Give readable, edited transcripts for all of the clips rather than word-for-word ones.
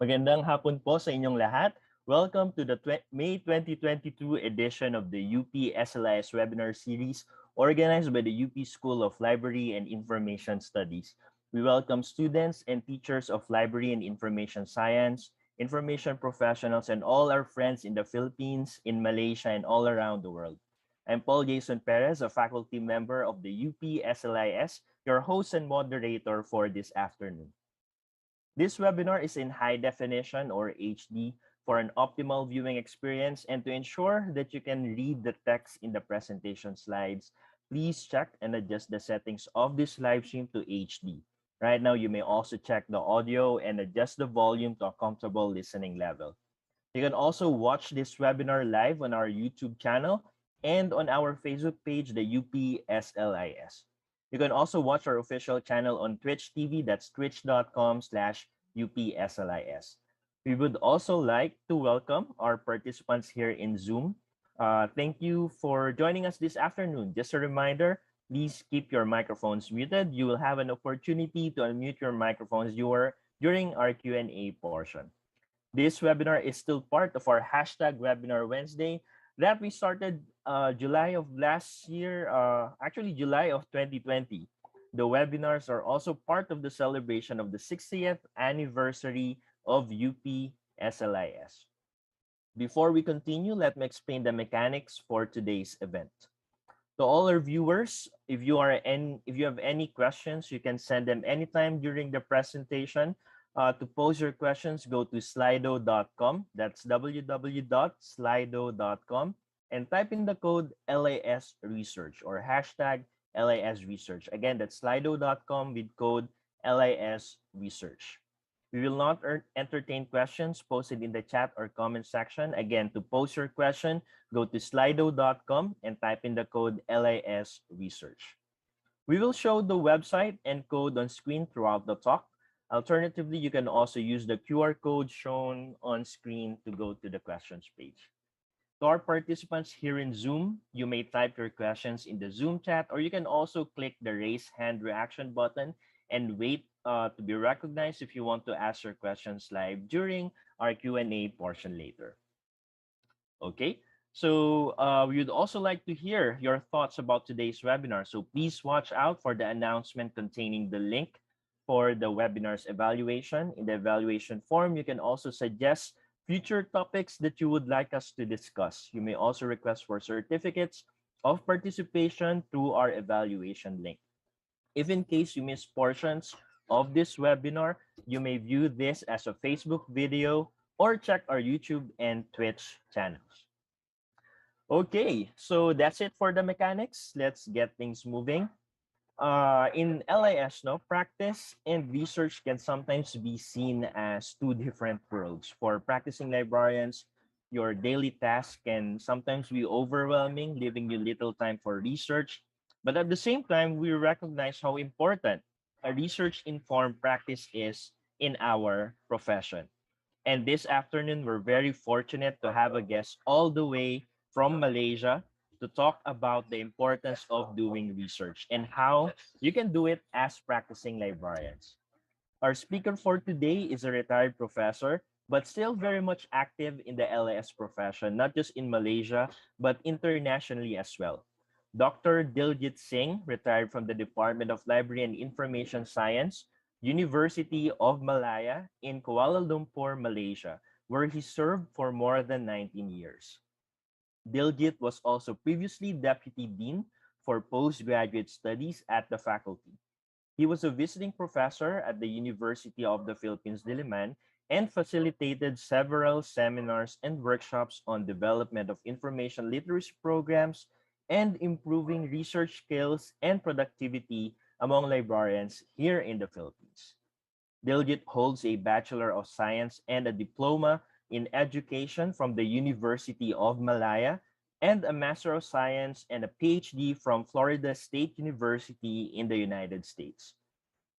Magandang hapon po sa inyong lahat. Welcome to the May 2022 edition of the UP SLIS webinar series organized by the UP School of Library and Information Studies. We welcome students and teachers of library and information science, information professionals, and all our friends in the Philippines, in Malaysia, and all around the world. I'm Paul Jason Perez, a faculty member of the UP SLIS, your host and moderator for this afternoon. This webinar is in high definition or HD for an optimal viewing experience, and to ensure that you can read the text in the presentation slides, please check and adjust the settings of this live stream to HD. Right now, you may also check the audio and adjust the volume to a comfortable listening level. You can also watch this webinar live on our YouTube channel and on our Facebook page, the UPSLIS. You can also watch our official channel on Twitch TV. That's twitch.com/UPSLIS. We would also like to welcome our participants here in Zoom. Thank you for joining us this afternoon. Just a reminder, please keep your microphones muted. You will have an opportunity to unmute your microphones during our Q&A portion. This webinar is still part of our hashtag Webinar Wednesday that we started July of last year, actually July of 2020. The webinars are also part of the celebration of the 60th anniversary of UP SLIS. Before we continue, let me explain the mechanics for today's event. To all our viewers, if you have any questions, you can send them anytime during the presentation. To pose your questions, go to slido.com. That's www.slido.com and type in the code LAS Research or hashtag LAS Research. Again, that's slido.com with code LAS Research. We will not entertain questions posted in the chat or comment section. Again, to post your question, go to slido.com and type in the code LAS Research. We will show the website and code on screen throughout the talk. Alternatively, you can also use the QR code shown on screen to go to the questions page. To our participants here in Zoom, you may type your questions in the Zoom chat, or you can also click the raise hand reaction button and wait to be recognized if you want to ask your questions live during our Q&A portion later. Okay, so we would also like to hear your thoughts about today's webinar. So please watch out for the announcement containing the link for the webinar's evaluation. In the evaluation form, you can also suggest future topics that you would like us to discuss. You may also request for certificates of participation through our evaluation link. If in case you miss portions of this webinar, you may view this as a Facebook video or check our YouTube and Twitch channels. Okay, so that's it for the mechanics. Let's get things moving. In LIS, practice and research can sometimes be seen as two different worlds. For practicing librarians, your daily task can sometimes be overwhelming, leaving you little time for research. But at the same time, we recognize how important a research-informed practice is in our profession. And this afternoon, we're very fortunate to have a guest all the way from Malaysia to talk about the importance of doing research and how you can do it as practicing librarians. Our speaker for today is a retired professor, but still very much active in the LAS profession, not just in Malaysia, but internationally as well. Dr. Diljit Singh retired from the Department of Library and Information Science, University of Malaya in Kuala Lumpur, Malaysia, where he served for more than 19 years. Diljit was also previously Deputy Dean for Postgraduate Studies at the faculty. He was a visiting professor at the University of the Philippines, Diliman, and facilitated several seminars and workshops on development of information literacy programs and improving research skills and productivity among librarians here in the Philippines. Diljit holds a Bachelor of Science and a Diploma in Education from the University of Malaya and a Master of Science and a PhD from Florida State University in the United States.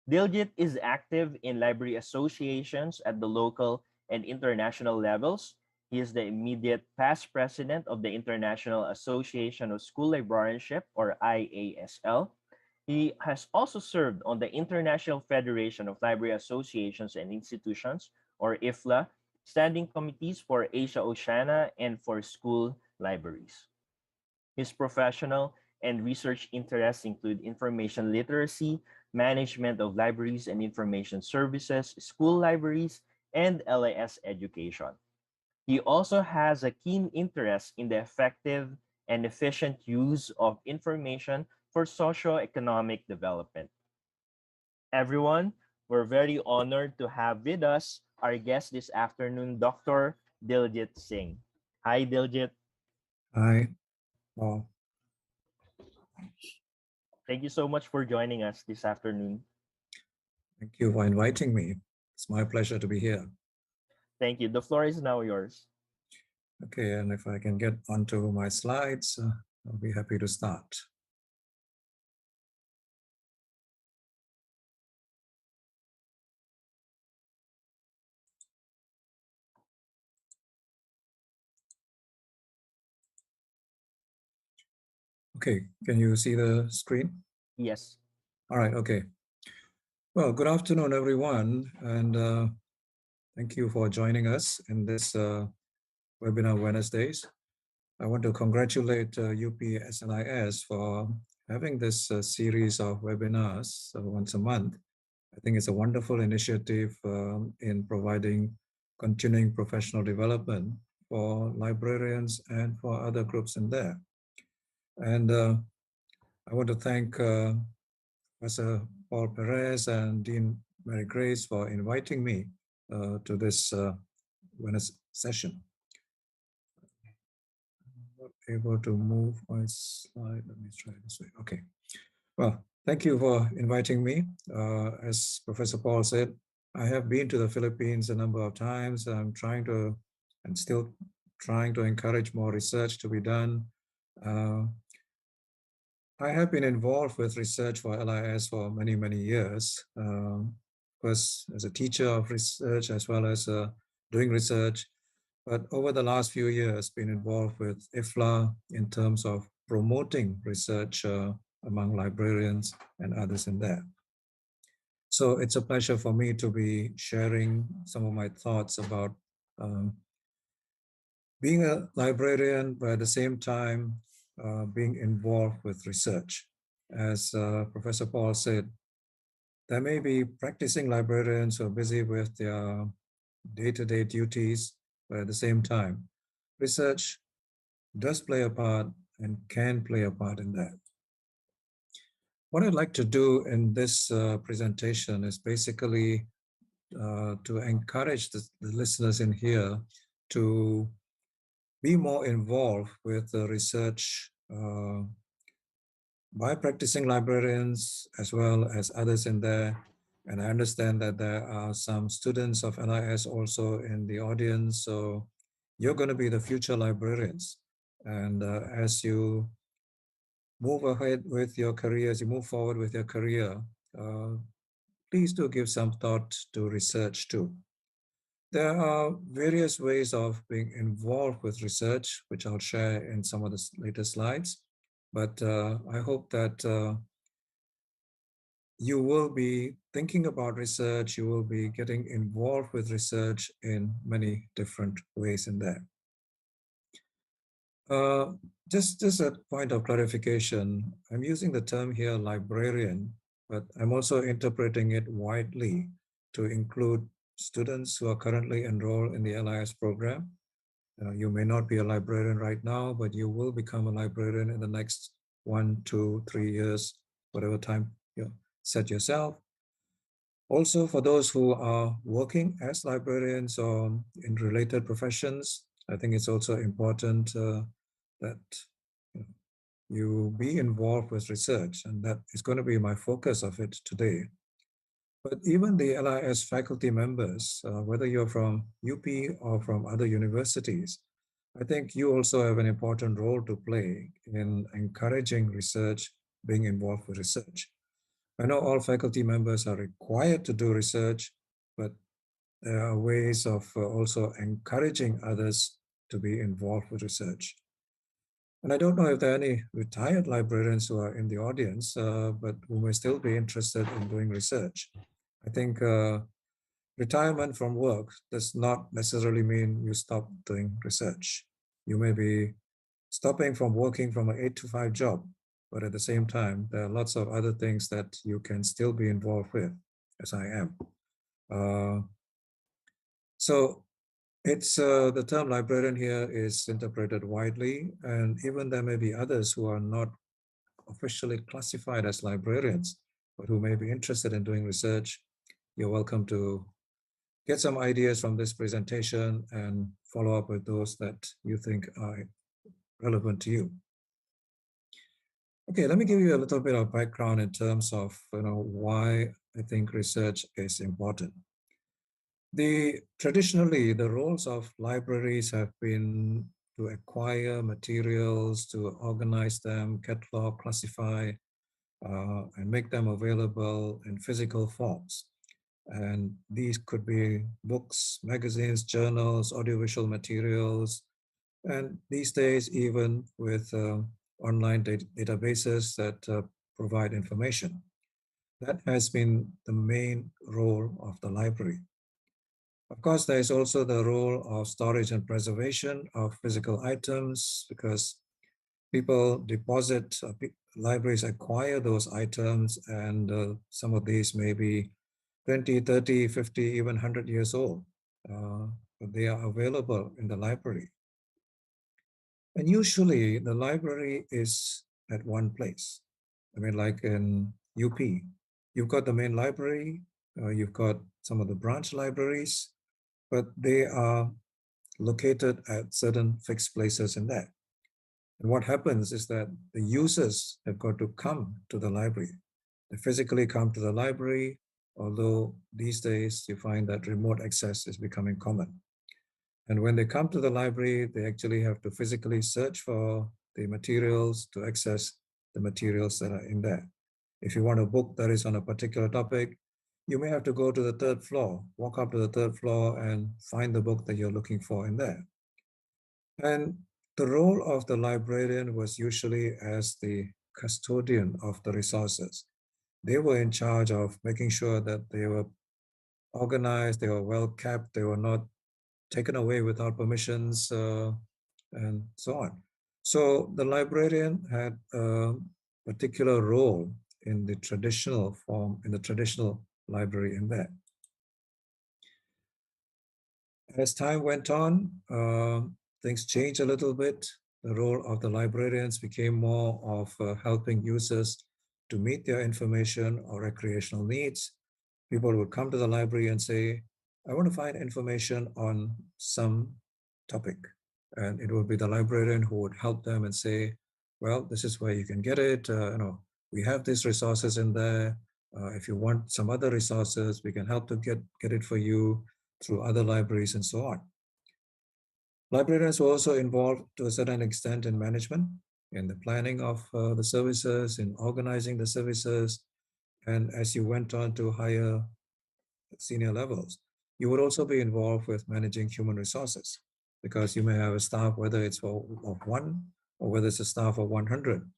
Diljit is active in library associations at the local and international levels. He is the immediate past president of the International Association of School Librarianship, or IASL. He has also served on the International Federation of Library Associations and Institutions, or IFLA, standing committees for Asia Oceania and for school libraries. His professional and research interests include information literacy, management of libraries and information services, school libraries, and LAS education. He also has a keen interest in the effective and efficient use of information for socio-economic development. Everyone, we're very honored to have with us our guest this afternoon, Dr. Diljit Singh. Hi, Diljit. Hi. Well, Thank you so much for joining us this afternoon. thank you for inviting me. It's my pleasure to be here. Thank you. The floor is now yours. Okay, and if I can get onto my slides, I'll be happy to start. Okay, can you see the screen? Yes. All right, okay. Well, good afternoon, everyone, and thank you for joining us in this webinar Wednesdays. I want to congratulate UPSLIS for having this series of webinars once a month. I think it's a wonderful initiative in providing continuing professional development for librarians and for other groups in there. And I want to thank Professor Paul Perez and Dean Mary Grace for inviting me to this Wednesday session. I'm not able to move my slide. Let me try this way. Okay. Well, thank you for inviting me. As Professor Paul said, I have been to the Philippines a number of times. I'm trying to, and still trying to encourage more research to be done. I have been involved with research for LIS for many, many years. First as a teacher of research as well as doing research. But over the last few years, been involved with IFLA in terms of promoting research among librarians and others in there. So it's a pleasure for me to be sharing some of my thoughts about being a librarian, but at the same time, being involved with research. As Professor Paul said, there may be practicing librarians who are busy with their day-to-day duties, but at the same time, research does play a part and can play a part in that. What I'd like to do in this presentation is basically to encourage the listeners in here to be more involved with the research by practicing librarians as well as others in there. And I understand that there are some students of LIS also in the audience. So you're going to be the future librarians. And as you move ahead with your career, as you move forward with your career, uh, please do give some thought to research too. There are various ways of being involved with research, which I'll share in some of the later slides. But I hope that you will be thinking about research, you will be getting involved with research in many different ways in there. Uh, just a point of clarification, I'm using the term here librarian, but I'm also interpreting it widely to include students who are currently enrolled in the LIS program. You may not be a librarian right now, but you will become a librarian in the next 1, 2, 3 years, whatever time you set yourself. Also, for those who are working as librarians or in related professions, I think it's also important that you be involved with research, and that is going to be my focus of it today. But even the LIS faculty members, whether you're from UP or from other universities, I think you also have an important role to play in encouraging research, being involved with research. I know all faculty members are required to do research, but there are ways of also encouraging others to be involved with research. And I don't know if there are any retired librarians who are in the audience, but who may still be interested in doing research. I think Retirement from work does not necessarily mean you stop doing research. You may be stopping from working from an 8 to 5 job, but at the same time, there are lots of other things that you can still be involved with, as I am. Uh, so it's the term librarian here is interpreted widely, and even there may be others who are not officially classified as librarians, but who may be interested in doing research. You're welcome to get some ideas from this presentation and follow up with those that you think are relevant to you. Okay, let me give you a little bit of background in terms of why I think research is important. Traditionally, the roles of libraries have been to acquire materials, to organize them, catalog, classify, and make them available in physical forms. And these could be books, magazines, journals, audiovisual materials, and these days, even with online databases that provide information. That has been the main role of the library. Of course, there is also the role of storage and preservation of physical items because people deposit, libraries acquire those items, and some of these may be 20, 30, 50, even 100 years old. But they are available in the library. And usually the library is at one place. I mean, like in UP, you've got the main library, you've got some of the branch libraries, but they are located at certain fixed places in there. And what happens is that the users have got to come to the library. They physically come to the library, although these days you find that remote access is becoming common. And when they come to the library, they actually have to physically search for the materials to access the materials that are in there. If you want a book that is on a particular topic, you may have to go to the third floor, walk up to the third floor and find the book that you're looking for in there. And the role of the librarian was usually as the custodian of the resources. They were in charge of making sure that they were organized, they were well kept, they were not taken away without permissions, and so on. So the librarian had a particular role in the traditional form, in the traditional library in there. As time went on, things changed a little bit. The role of the librarians became more of helping users to meet their information or recreational needs. People would come to the library and say, I want to find information on some topic. And it would be the librarian who would help them and say, well, this is where you can get it. We have these resources in there. If you want some other resources, we can help to get it for you through other libraries and so on. Librarians were also involved to a certain extent in management, in the planning of the services, in organizing the services. And as you went on to higher senior levels, you would also be involved with managing human resources because you may have a staff, whether it's of one or whether it's a staff of 100,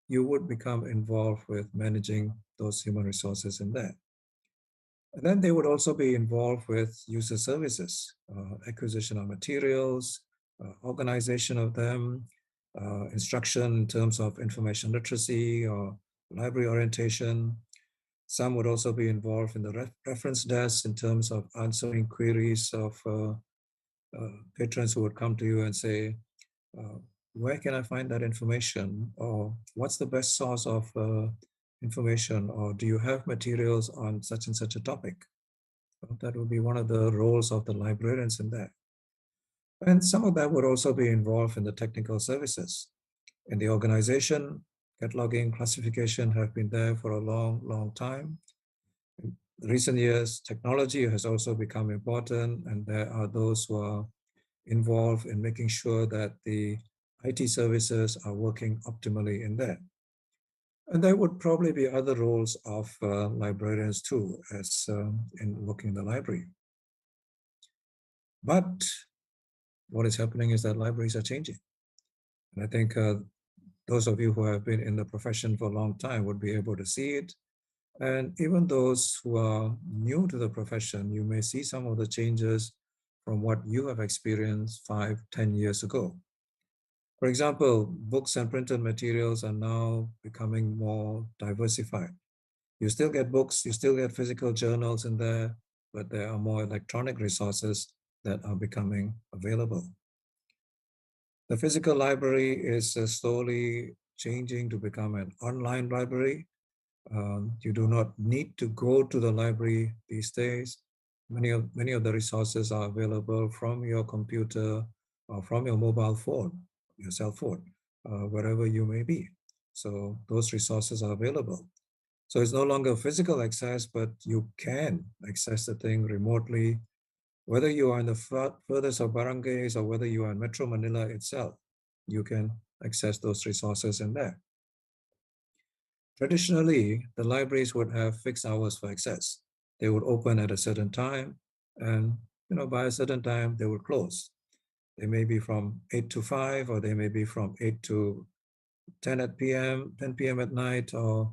you would become involved with managing those human resources in there. And then they would also be involved with user services, acquisition of materials, organization of them, instruction in terms of information literacy or library orientation. Some would also be involved in the reference desk in terms of answering queries of patrons who would come to you and say, where can I find that information? Or what's the best source of information? Or do you have materials on such and such a topic? Well, that would be one of the roles of the librarians in that. And some of that would also be involved in the technical services. In the organization, cataloging, classification have been there for a long, long time. In recent years, technology has also become important, and there are those who are involved in making sure that the IT services are working optimally in there. And there would probably be other roles of librarians too, as in working in the library. But what is happening is that libraries are changing. And I think those of you who have been in the profession for a long time would be able to see it. And even those who are new to the profession, you may see some of the changes from what you have experienced 5, 10 years ago. For example, books and printed materials are now becoming more diversified. You still get books, you still get physical journals in there, but there are more electronic resources that are becoming available. The physical library is slowly changing to become an online library. You do not need to go to the library these days. Many of the resources are available from your computer or from your mobile phone, your cell phone, wherever you may be. So those resources are available. So it's no longer physical access, but you can access the thing remotely, whether you are in the furthest of barangays or whether you are in Metro Manila itself. You can access those resources in there. Traditionally, the libraries would have fixed hours for access. They would open at a certain time, and by a certain time they would close. They may be from 8 to 5, or they may be from 8 to 10 at p.m., 10 p.m. at night, or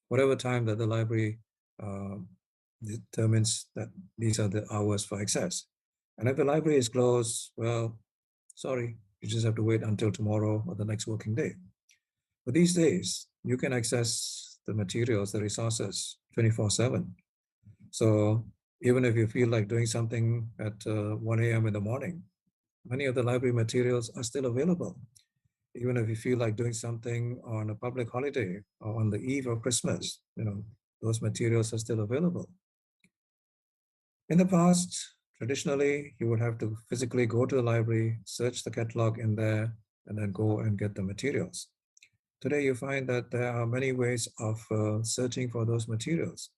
whatever time that the library uh, determines that these are the hours for access. And if the library is closed, well, sorry, you just have to wait until tomorrow or the next working day. But these days, you can access the materials, the resources 24/7. So even if you feel like doing something at 1 a.m. in the morning, many of the library materials are still available. Even if you feel like doing something on a public holiday or on the eve of Christmas, those materials are still available. In the past, traditionally, you would have to physically go to the library, search the catalog in there, and then go and get the materials. Today, you find that there are many ways of searching for those materials.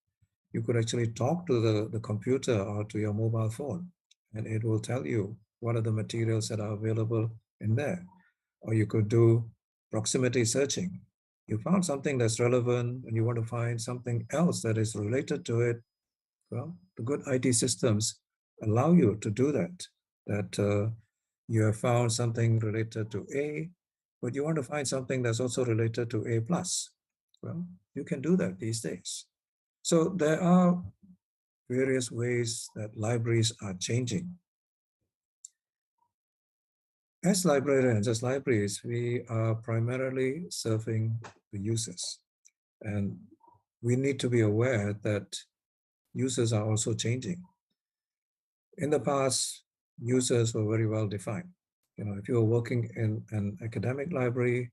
You could actually talk to the computer or to your mobile phone, and it will tell you what are the materials that are available in there. Or you could do proximity searching. You found something that's relevant and you want to find something else that is related to it. Well, the good IT systems allow you to do that. That you have found something related to A, but you want to find something that's also related to A plus. Well, you can do that these days. So there are various ways that libraries are changing. As librarians, as libraries, we are primarily serving the users. And we need to be aware that users are also changing. In the past, users were very well defined. If you were working in an academic library,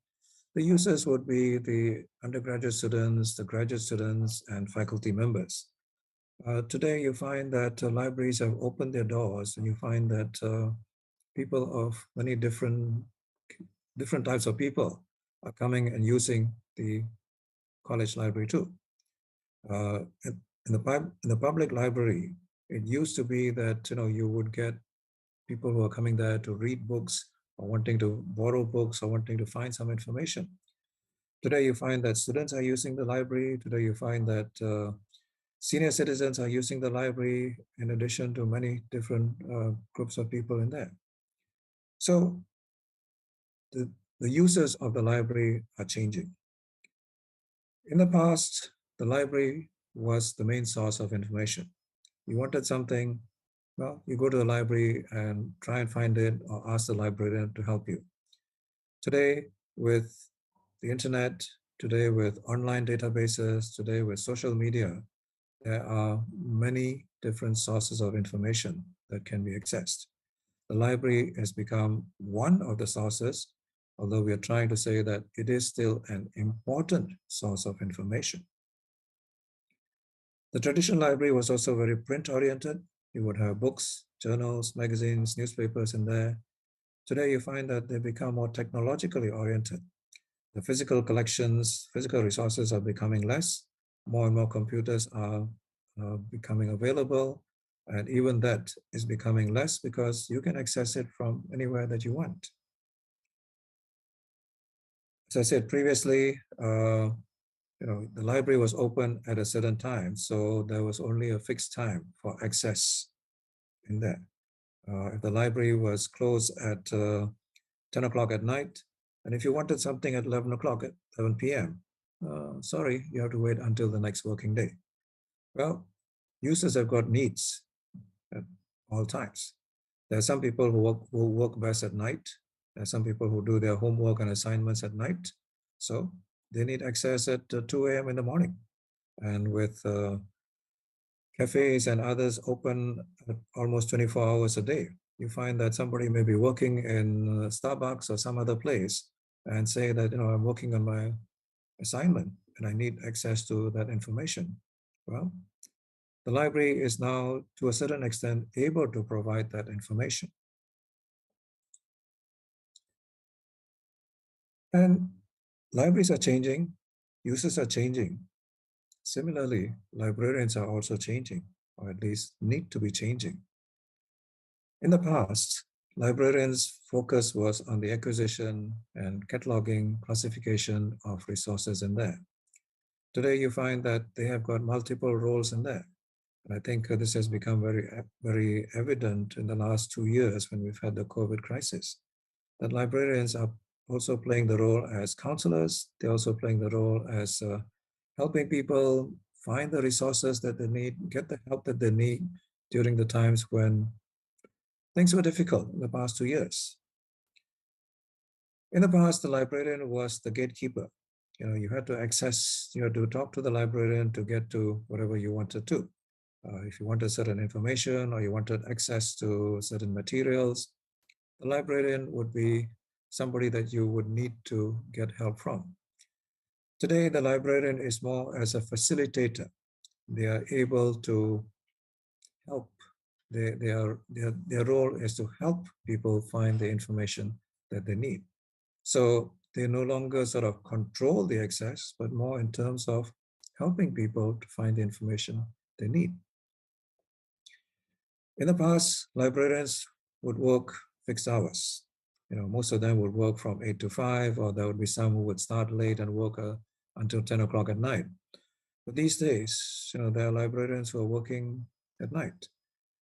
the users would be the undergraduate students, the graduate students, and faculty members. Today, you find that libraries have opened their doors, and you find that people of many different types of people are coming and using the college library too. In the public library, it used to be that you would get people who are coming there to read books or wanting to borrow books or wanting to find some information. Today, you find that students are using the library. Today, you find that senior citizens are using the library in addition to many different groups of people in there. So the, the users of the library are changing. In the past, the library was the main source of information. You wanted something, well, you go to the library and try and find it or ask the librarian to help you. Today, with the internet, today with online databases, today with social media, there are many different sources of information that can be accessed. The library has become one of the sources, although we are trying to say that it is still an important source of information. The traditional library was also very print oriented. You would have books, journals, magazines, newspapers in there. Today, you find that they become more technologically oriented. The physical collections, physical resources are becoming less. More and more computers are becoming available. And even that is becoming less because you can access it from anywhere that you want. As I said previously, the library was open at a certain time, so there was only a fixed time for access in there. If the library was closed at 10 o'clock at night, and if you wanted something at 11 o'clock at 11 p.m., sorry, you have to wait until the next working day. Well, users have got needs at all times. There are some people who work best at night. There are some people who do their homework and assignments at night. So they need access at 2 a.m. in the morning. And with cafes and others open almost 24 hours a day, you find that somebody may be working in Starbucks or some other place and say that, I'm working on my assignment and I need access to that information. Well, the library is now, to a certain extent, able to provide that information. And libraries are changing, users are changing. Similarly, librarians are also changing, or at least need to be changing. In the past, librarians' focus was on the acquisition and cataloging, classification of resources in there. Today, you find that they have got multiple roles in there. And I think this has become very evident in the last 2 years when we've had the COVID crisis, that librarians are also playing the role as counselors. They're also playing the role as helping people find the resources that they need, get the help that they need during the times when things were difficult in the past 2 years. In the past, the librarian was the gatekeeper. You had to access, you had to talk to the librarian to get to whatever you wanted to. If you wanted certain information or you wanted access to certain materials, the librarian would be somebody that you would need to get help from. Today, the librarian is more as a facilitator. They are able to help. Their role is to help people find the information that they need. So they no longer sort of control the access, but more in terms of helping people to find the information they need. In the past, librarians would work fixed hours. Most of them would work from 8 to 5, or there would be some who would start late and work until 10 o'clock at night. But these days, there are librarians who are working at night.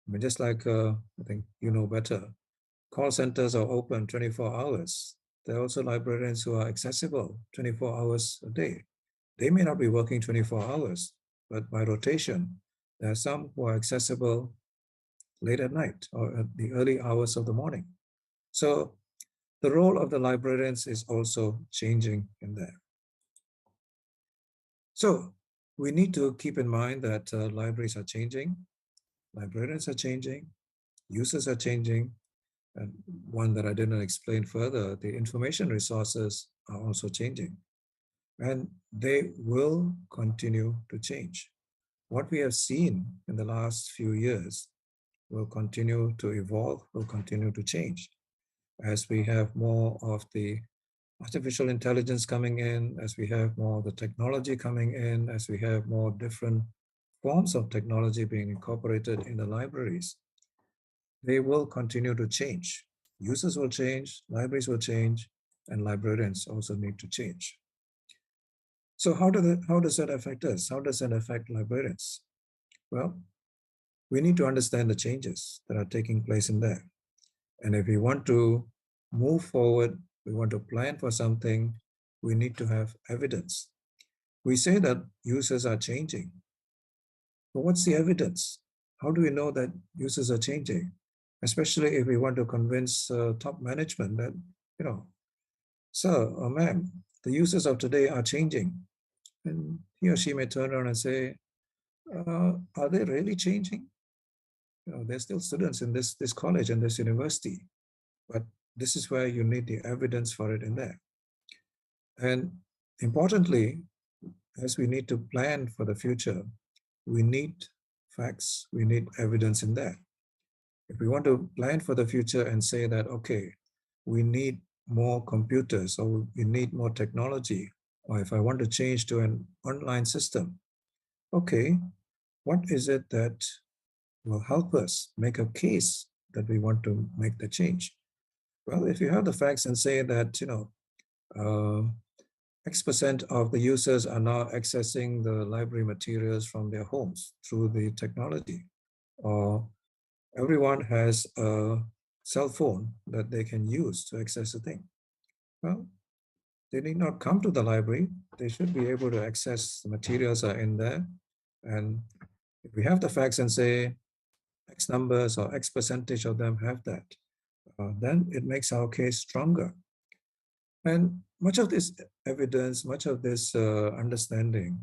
I mean, just like I think you know better, call centers are open 24 hours. There are also librarians who are accessible 24 hours a day. They may not be working 24 hours, but by rotation, there are some who are accessible late at night or at the early hours of the morning. So the role of the librarians is also changing in there. So we need to keep in mind that libraries are changing, librarians are changing, users are changing, and one that I didn't explain further, the information resources are also changing, and they will continue to change. What we have seen in the last few years will continue to evolve, will continue to change as we have more of the artificial intelligence coming in, as we have more of the technology coming in, as we have more different forms of technology being incorporated in the libraries. They will continue to change. Users will change, libraries will change, and librarians also need to change. So how does that affect us? How does that affect librarians? Well, we need to understand the changes that are taking place in there. And if we want to move forward, we want to plan for something, we need to have evidence. We say that users are changing, but what's the evidence? How do we know that users are changing? Especially if we want to convince top management that, sir or ma'am, the users of today are changing. And he or she may turn around and say, are they really changing? There's still students in this college and this university, but this is where you need the evidence for it in there. And importantly, as we need to plan for the future, we need facts, we need evidence in there. If we want to plan for the future and say that, okay, we need more computers or we need more technology, or if I want to change to an online system, okay, what is it that will help us make a case that we want to make the change? Well, if you have the facts and say that, X% of the users are now accessing the library materials from their homes through the technology, or everyone has a cell phone that they can use to access a thing. Well, they need not come to the library. They should be able to access the materials are in there. And if we have the facts and say X numbers or X percentage of them have that, then it makes our case stronger. And much of this evidence, much of this understanding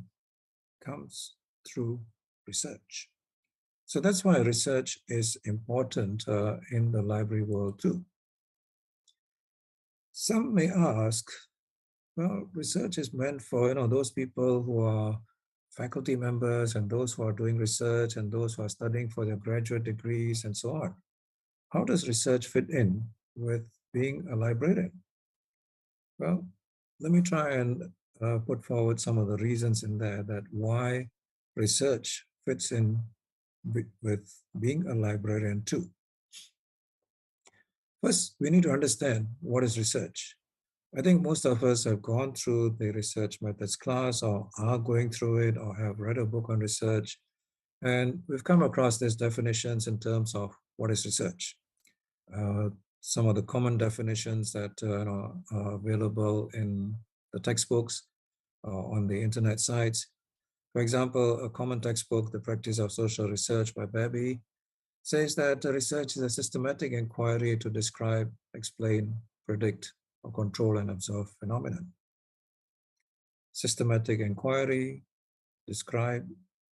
comes through research. So that's why research is important in the library world too. Some may ask, well, research is meant for those people who are faculty members and those who are doing research and those who are studying for their graduate degrees and so on. How does research fit in with being a librarian? Well, let me try and put forward some of the reasons in there that why research fits in with being a librarian too. First, we need to understand what is research. I think most of us have gone through the research methods class or are going through it or have read a book on research. And we've come across these definitions in terms of what is research. Uh, some of the common definitions that are available in the textbooks on the internet sites. For example, a common textbook, The Practice of Social Research by Baby, says that research is a systematic inquiry to describe, explain, predict, or control and observe phenomenon. Systematic inquiry, describe,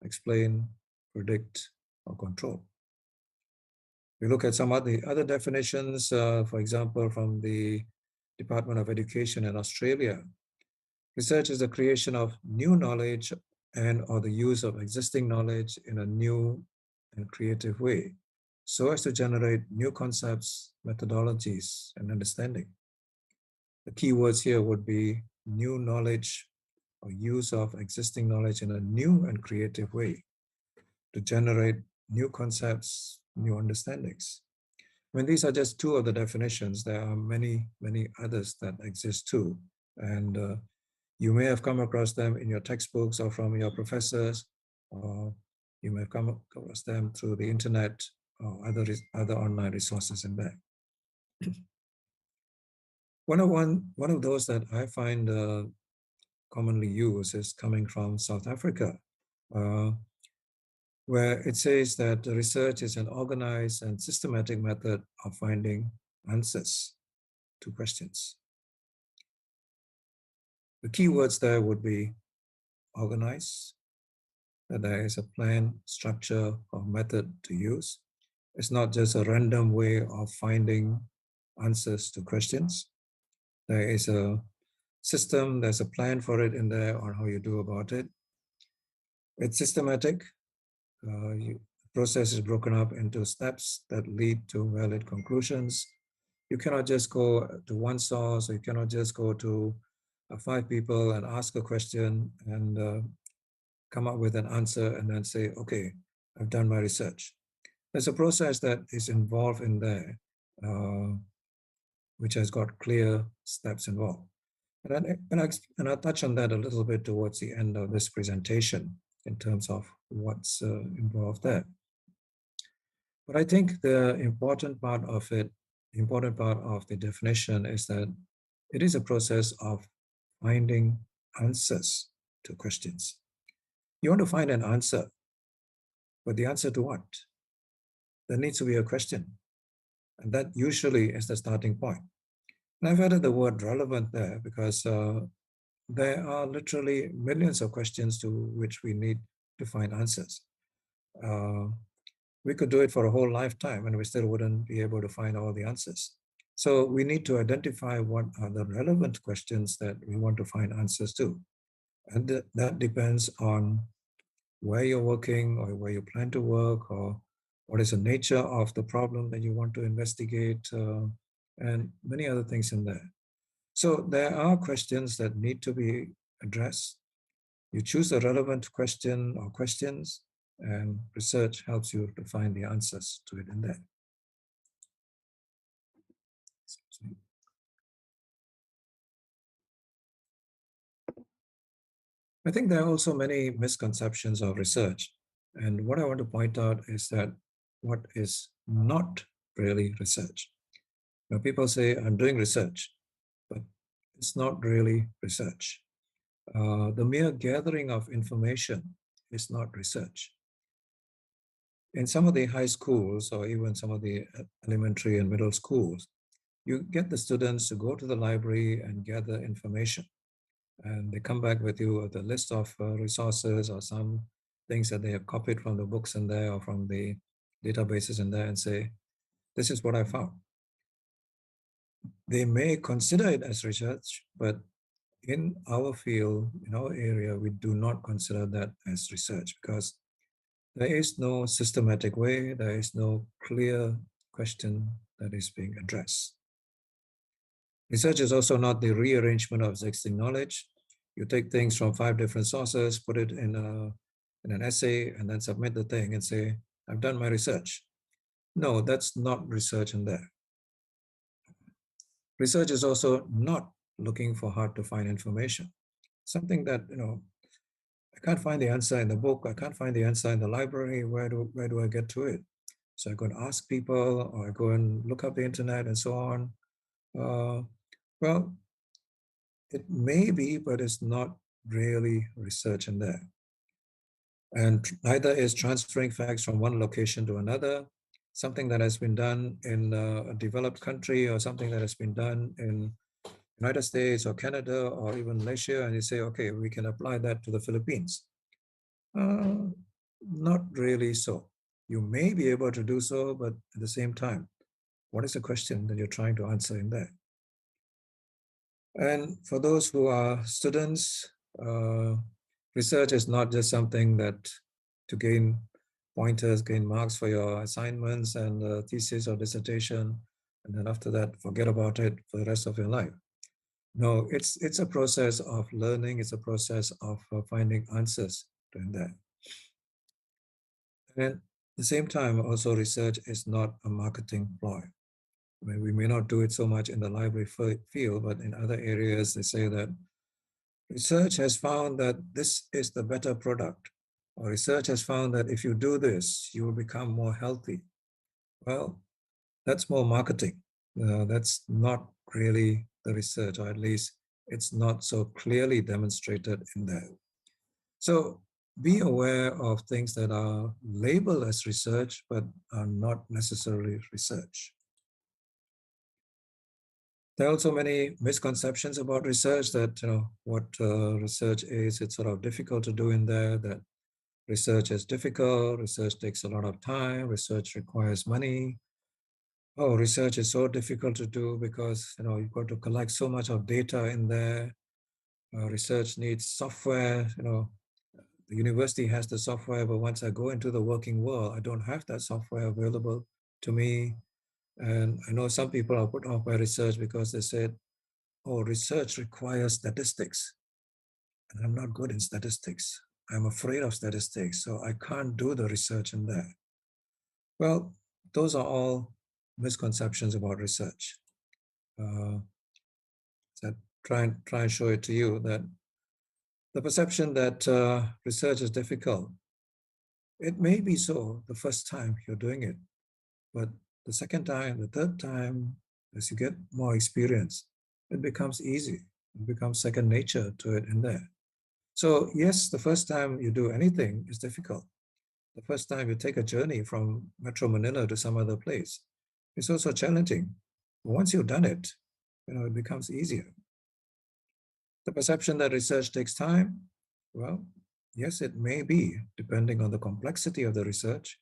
explain, predict, or control. We look at some of the other definitions, for example, from the Department of Education in Australia. Research is the creation of new knowledge and or the use of existing knowledge in a new and creative way, so as to generate new concepts, methodologies, and understanding. The key words here would be new knowledge or use of existing knowledge in a new and creative way to generate new concepts, new understandings. I mean, these are just two of the definitions. There are many, many others that exist too. And you may have come across them in your textbooks or from your professors, or you may have come across them through the internet or other online resources in there. One of those that I find commonly used is coming from South Africa, where it says that research is an organized and systematic method of finding answers to questions. The key words there would be organize, that there is a plan, structure, or method to use. It's not just a random way of finding answers to questions. There is a system, there's a plan for it in there on how you do about it. It's systematic. The process is broken up into steps that lead to valid conclusions. You cannot just go to one source, or you cannot just go to 5 people and ask a question and come up with an answer and then say, okay, I've done my research. There's a process that is involved in there, which has got clear steps involved. And I'll touch on that a little bit towards the end of this presentation in terms of what's involved there. But I think the important part of the definition is that it is a process of finding answers to questions. You want to find an answer, but the answer to what? There needs to be a question. And that usually is the starting point. And I've added the word relevant there because there are literally millions of questions to which we need to find answers. We could do it for a whole lifetime and we still wouldn't be able to find all the answers. So we need to identify what are the relevant questions that we want to find answers to. And that depends on where you're working or where you plan to work or what is the nature of the problem that you want to investigate and many other things in there. So there are questions that need to be addressed. You choose a relevant question or questions and research helps you to find the answers to it in there. I think there are also many misconceptions of research. And what I want to point out is that what is not really research. Now, people say, I'm doing research, but it's not really research. The mere gathering of information is not research. In some of the high schools or even some of the elementary and middle schools, you get the students to go to the library and gather information. And they come back with you with a list of resources or some things that they have copied from the books in there or from the databases in there and say, this is what I found. They may consider it as research, but in our field, in our area, we do not consider that as research because there is no systematic way, there is no clear question that is being addressed. Research is also not the rearrangement of existing knowledge. You take things from 5 different sources, put it in an essay, and then submit the thing and say, I've done my research. No, that's not research in there. Research is also not looking for hard to find information. Something that, I can't find the answer in the book, I can't find the answer in the library, where do I get to it? So I go and ask people, or I go and look up the internet and so on. Well, it may be, but it's not really research in there. And neither is transferring facts from one location to another, something that has been done in a developed country or something that has been done in United States or Canada or even Malaysia, and you say, okay, we can apply that to the Philippines. Not really so. You may be able to do so, but at the same time, what is the question that you're trying to answer in there? And for those who are students, research is not just something that to gain pointers, gain marks for your assignments and thesis or dissertation, and then after that, forget about it for the rest of your life. No, it's a process of learning. It's a process of finding answers doing that. And at the same time, also research is not a marketing ploy. I mean, we may not do it so much in the library field, but in other areas, they say that research has found that this is the better product, or research has found that if you do this, you will become more healthy. Well, that's more marketing. That's not really the research, or at least it's not so clearly demonstrated in there. So be aware of things that are labeled as research, but are not necessarily research. There are also many misconceptions about research that, what research is, it's sort of difficult to do in there, that research is difficult, research takes a lot of time, research requires money. Oh, research is so difficult to do because, you've got to collect so much of data in there. Research needs software, the university has the software, but once I go into the working world, I don't have that software available to me. And I know some people are put off by research because they said, oh, research requires statistics. And I'm not good in statistics. I'm afraid of statistics, so I can't do the research in there. Well, those are all misconceptions about research. That try and show it to you that the perception that research is difficult, it may be so the first time you're doing it, but the second time, the third time, as you get more experience, it becomes easy. It becomes second nature to it in there. So yes, the first time you do anything is difficult. The first time you take a journey from Metro Manila to some other place, it's also challenging. But once you've done it, it becomes easier. The perception that research takes time, well, yes, it may be, depending on the complexity of the research,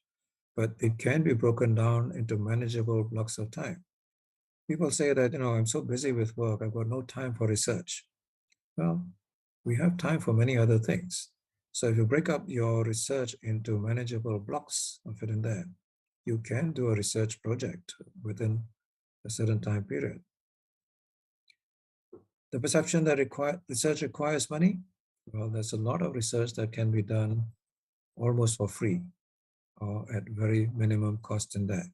but it can be broken down into manageable blocks of time. People say that, I'm so busy with work, I've got no time for research. Well, we have time for many other things. So if you break up your research into manageable blocks of it in there, you can do a research project within a certain time period. The perception that research requires money, well, there's a lot of research that can be done almost for free or at very minimum cost in there.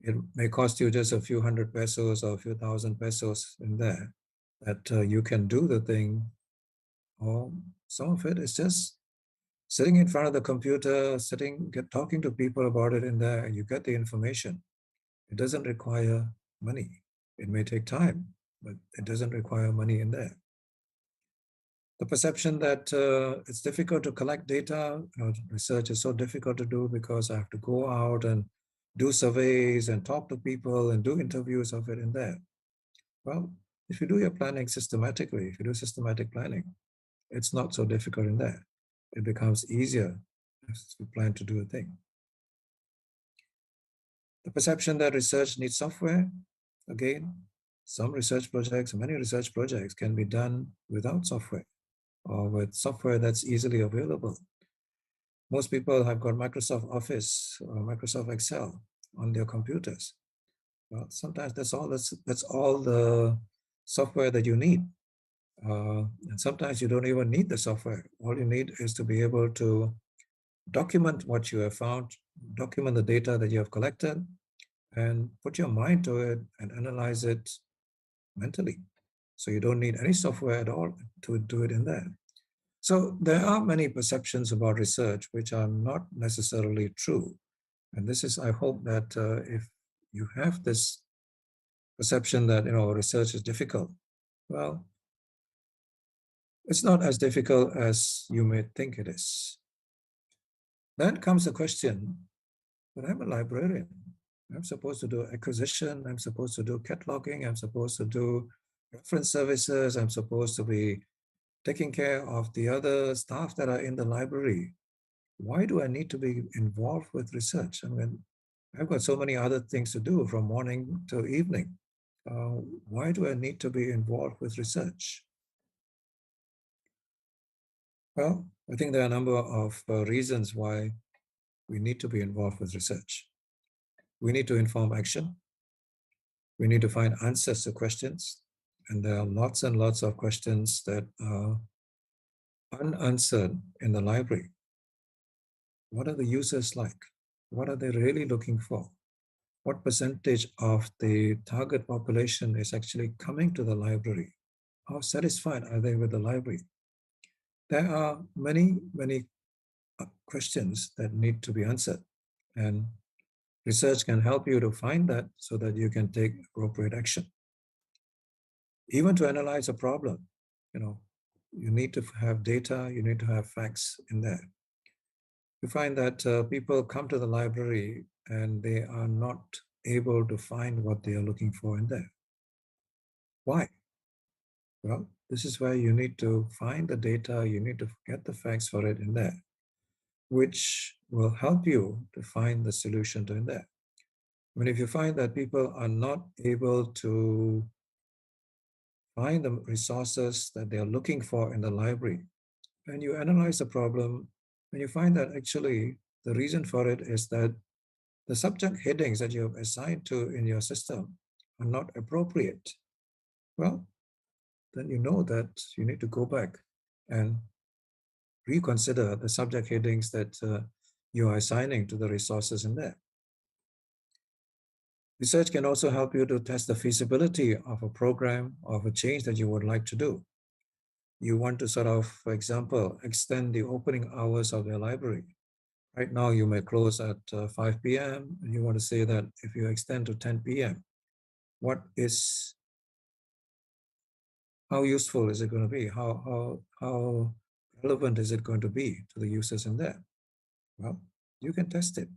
It may cost you just a few hundred pesos or a few thousand pesos in there that you can do the thing, or some of it is just sitting in front of the computer, talking to people about it in there, and you get the information. It doesn't require money. It may take time. but it doesn't require money in there. The perception that it's difficult to collect data, research is so difficult to do because I have to go out and do surveys and talk to people and do interviews of it in there. Well, if you do your planning systematically, if you do systematic planning, it's not so difficult in there. It becomes easier as you plan to do a thing. The perception that research needs software, again, some research projects, many research projects can be done without software or with software that's easily available. Most people have got Microsoft Office or Microsoft Excel on their computers. Well, sometimes that's all the software that you need. And sometimes you don't even need the software. All you need is to be able to document what you have found, document the data that you have collected, and put your mind to it and analyze it mentally. So you don't need any software at all to do it in there. So there are many perceptions about research which are not necessarily true. And this is, I hope that if you have this perception that research is difficult, well, it's not as difficult as you may think it is. Then comes the question, but I'm a librarian. I'm supposed to do acquisition. I'm supposed to do cataloging. I'm supposed to do reference services. I'm supposed to be taking care of the other staff that are in the library. Why do I need to be involved with research? I mean, I've got so many other things to do from morning to evening. Why do I need to be involved with research? Well, I think there are a number of reasons why we need to be involved with research. We need to inform action. We need to find answers to questions. And there are lots and lots of questions that are unanswered in the library. What are the users like? What are they really looking for? What percentage of the target population is actually coming to the library? How satisfied are they with the library? There are many, many questions that need to be answered. And research can help you to find that so that you can take appropriate action. Even to analyze a problem, you need to have data, you need to have facts in there. You find that people come to the library and they are not able to find what they are looking for in there. Why? Well, this is where you need to find the data, you need to get the facts for it in there, which will help you to find the solution to in there. I mean, if you find that people are not able to find the resources that they are looking for in the library, and you analyze the problem, and you find that actually the reason for it is that the subject headings that you have assigned to in your system are not appropriate. Well, then you know that you need to go back and reconsider the subject headings that you are assigning to the resources in there. Research can also help you to test the feasibility of a program or of a change that you would like to do. You want to sort of, for example, extend the opening hours of your library. Right now, you may close at 5 p.m. and you want to say that if you extend to 10 p.m., how useful is it going to be? How relevant is it going to be to the users in there? Well, you can test it.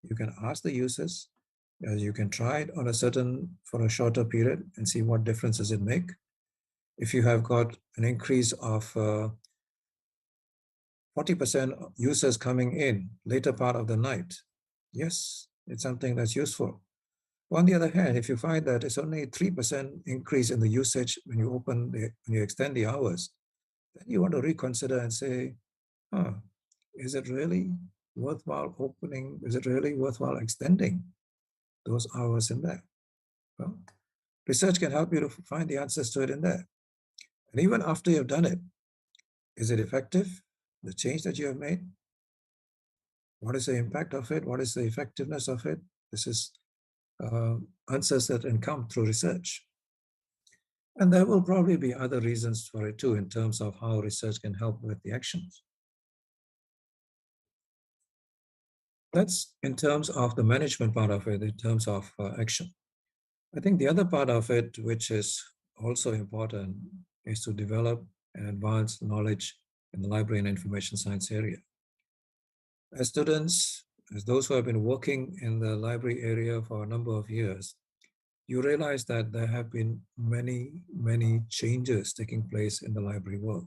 You can ask the users. You can try it for a shorter period and see what difference does it make. If you have got an increase of 40% users coming in later part of the night, yes, it's something that's useful. On the other hand, if you find that it's only 3% increase in the usage when you extend the hours, then you want to reconsider and say, is it really worthwhile opening? Is it really worthwhile extending those hours in there? Well, research can help you to find the answers to it in there. And even after you've done it, is it effective? The change that you have made? What is the impact of it? What is the effectiveness of it? This is answers that can come through research. And there will probably be other reasons for it too, in terms of how research can help with the actions. That's in terms of the management part of it, in terms of action. I think the other part of it, which is also important is to develop and advance knowledge in the library and information science area. As students, as those who have been working in the library area for a number of years, you realize that there have been many, many changes taking place in the library world.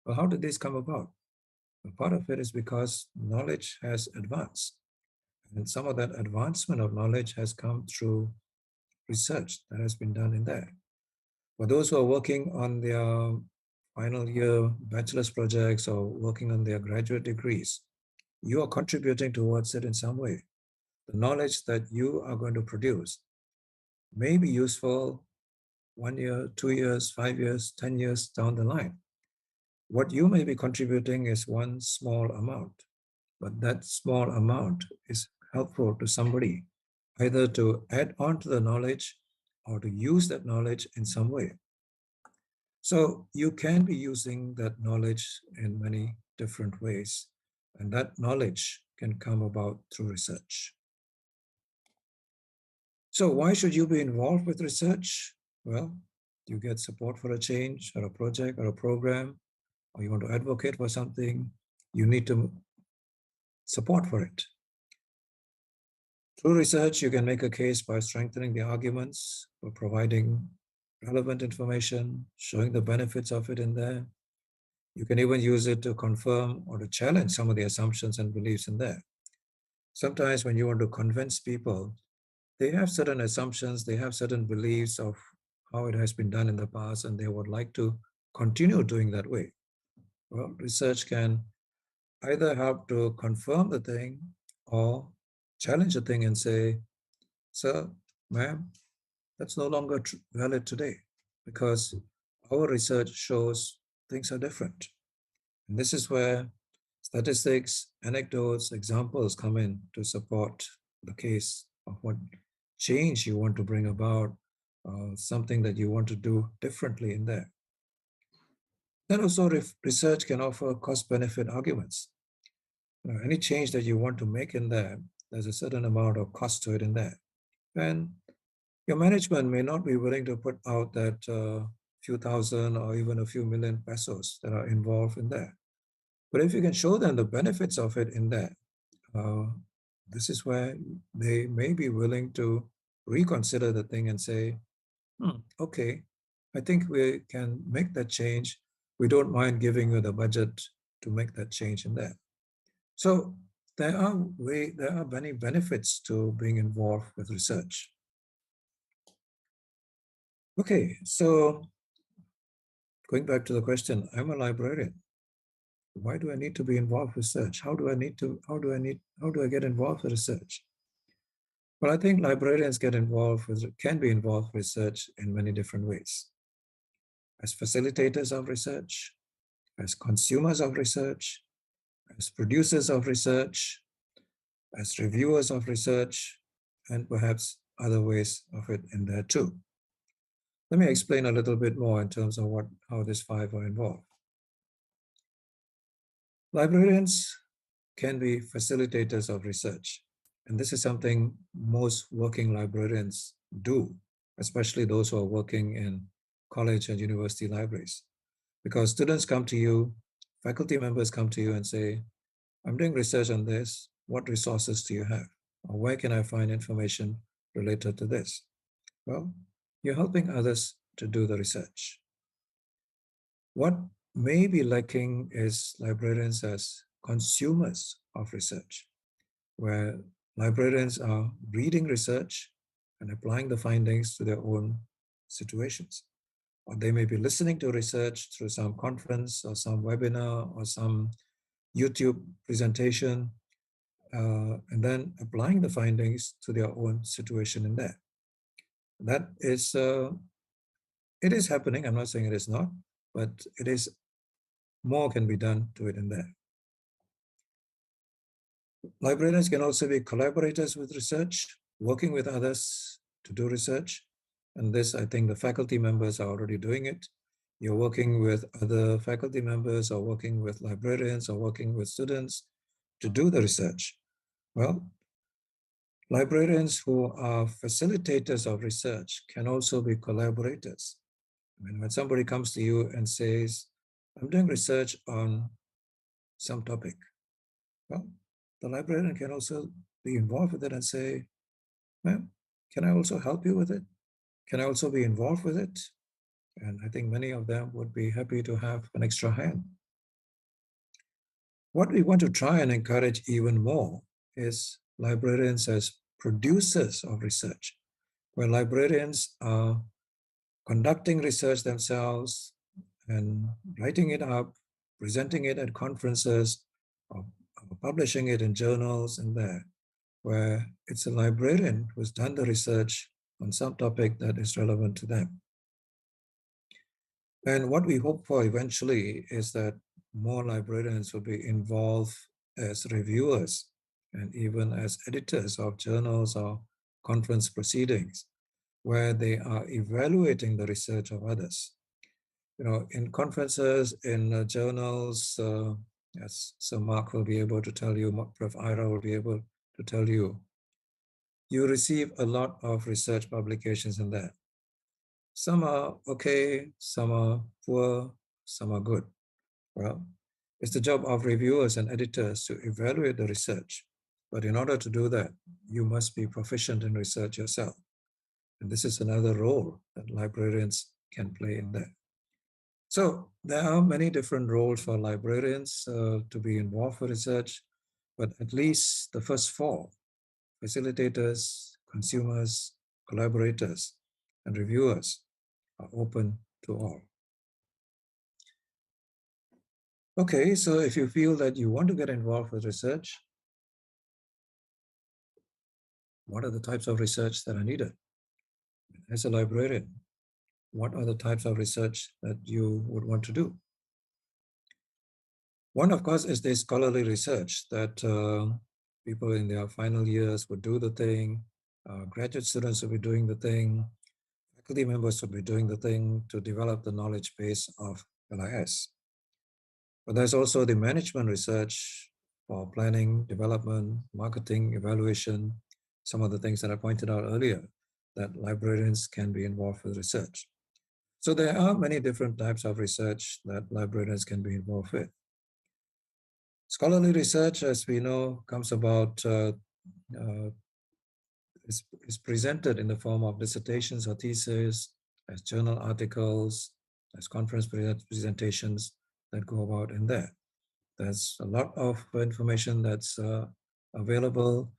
Well, how did this come about? Well, part of it is because knowledge has advanced, and some of that advancement of knowledge has come through research that has been done in there. For those who are working on their final year bachelor's projects or working on their graduate degrees, you are contributing towards it in some way. The knowledge that you are going to produce may be useful 1 year, 2 years, 5 years, 10 years down the line. What you may be contributing is one small amount, but that small amount is helpful to somebody, either to add on to the knowledge or to use that knowledge in some way. So you can be using that knowledge in many different ways, and that knowledge can come about through research. So why should you be involved with research? Well, you get support for a change or a project or a program, or you want to advocate for something, you need to support for it. Through research, you can make a case by strengthening the arguments, or providing relevant information, showing the benefits of it in there. You can even use it to confirm or to challenge some of the assumptions and beliefs in there. Sometimes when you want to convince people, they have certain assumptions, they have certain beliefs of how it has been done in the past, and they would like to continue doing that way. Well, research can either help to confirm the thing or challenge the thing and say, sir, ma'am, that's no longer valid today because our research shows things are different. And this is where statistics, anecdotes, examples come in to support the case of what change you want to bring about, something that you want to do differently in there. Then also, research can offer cost benefit arguments. Any change that you want to make in there, there's a certain amount of cost to it in there. And your management may not be willing to put out that few thousand or even a few million pesos that are involved in there. But if you can show them the benefits of it in there, uh, this is where they may be willing to reconsider the thing and say, okay, I think we can make that change. We don't mind giving you the budget to make that change in there. So there are many benefits to being involved with research. Okay, so going back to the question, I'm a librarian. Why do I need to be involved with research? How do I get involved with research? Well, I think librarians can be involved with research in many different ways. As facilitators of research, as consumers of research, as producers of research, as reviewers of research, and perhaps other ways of it in there too. Let me explain a little bit more in terms of how these five are involved. Librarians can be facilitators of research. And this is something most working librarians do, especially those who are working in college and university libraries. Because students come to you, faculty members come to you and say, I'm doing research on this. What resources do you have? Or where can I find information related to this? Well, you're helping others to do the research. What may be lacking is librarians as consumers of research, where librarians are reading research and applying the findings to their own situations. Or they may be listening to research through some conference or some webinar or some YouTube presentation, and then applying the findings to their own situation in there. That is, it is happening. I'm not saying it is not, but it is more can be done to it in there. Librarians can also be collaborators with research, working with others to do research. And this, I think the faculty members are already doing it. You're working with other faculty members or working with librarians or working with students to do the research. Well, librarians who are facilitators of research can also be collaborators. I mean, when somebody comes to you and says, I'm doing research on some topic, well, the librarian can also be involved with it and say, ma'am, can I also help you with it? Can I also be involved with it? And I think many of them would be happy to have an extra hand. What we want to try and encourage even more is librarians as producers of research, where librarians are conducting research themselves and writing it up, presenting it at conferences, or publishing it in journals and there, where it's a librarian who's done the research on some topic that is relevant to them. And what we hope for eventually is that more librarians will be involved as reviewers and even as editors of journals or conference proceedings, where they are evaluating the research of others. You know, in conferences, in journals, as Sir Mark will be able to tell you, Prof. Ira will be able to tell you, you receive a lot of research publications in there. Some are okay, some are poor, some are good. Well, it's the job of reviewers and editors to evaluate the research. But in order to do that, you must be proficient in research yourself. And this is another role that librarians can play in there. So there are many different roles for librarians to be involved with research, but at least the first four, facilitators, consumers, collaborators, and reviewers, are open to all. Okay, so if you feel that you want to get involved with research, what are the types of research that are needed? As a librarian, what are the types of research that you would want to do? One, of course, is the scholarly research that people in their final years would do the thing, graduate students will be doing the thing, faculty members will be doing the thing to develop the knowledge base of LIS. But there's also the management research for planning, development, marketing, evaluation, some of the things that I pointed out earlier, that librarians can be involved with research. So there are many different types of research that librarians can be involved with. Scholarly research, as we know, comes about, is presented in the form of dissertations or theses, as journal articles, as conference presentations that go about in there. There's a lot of information that's available.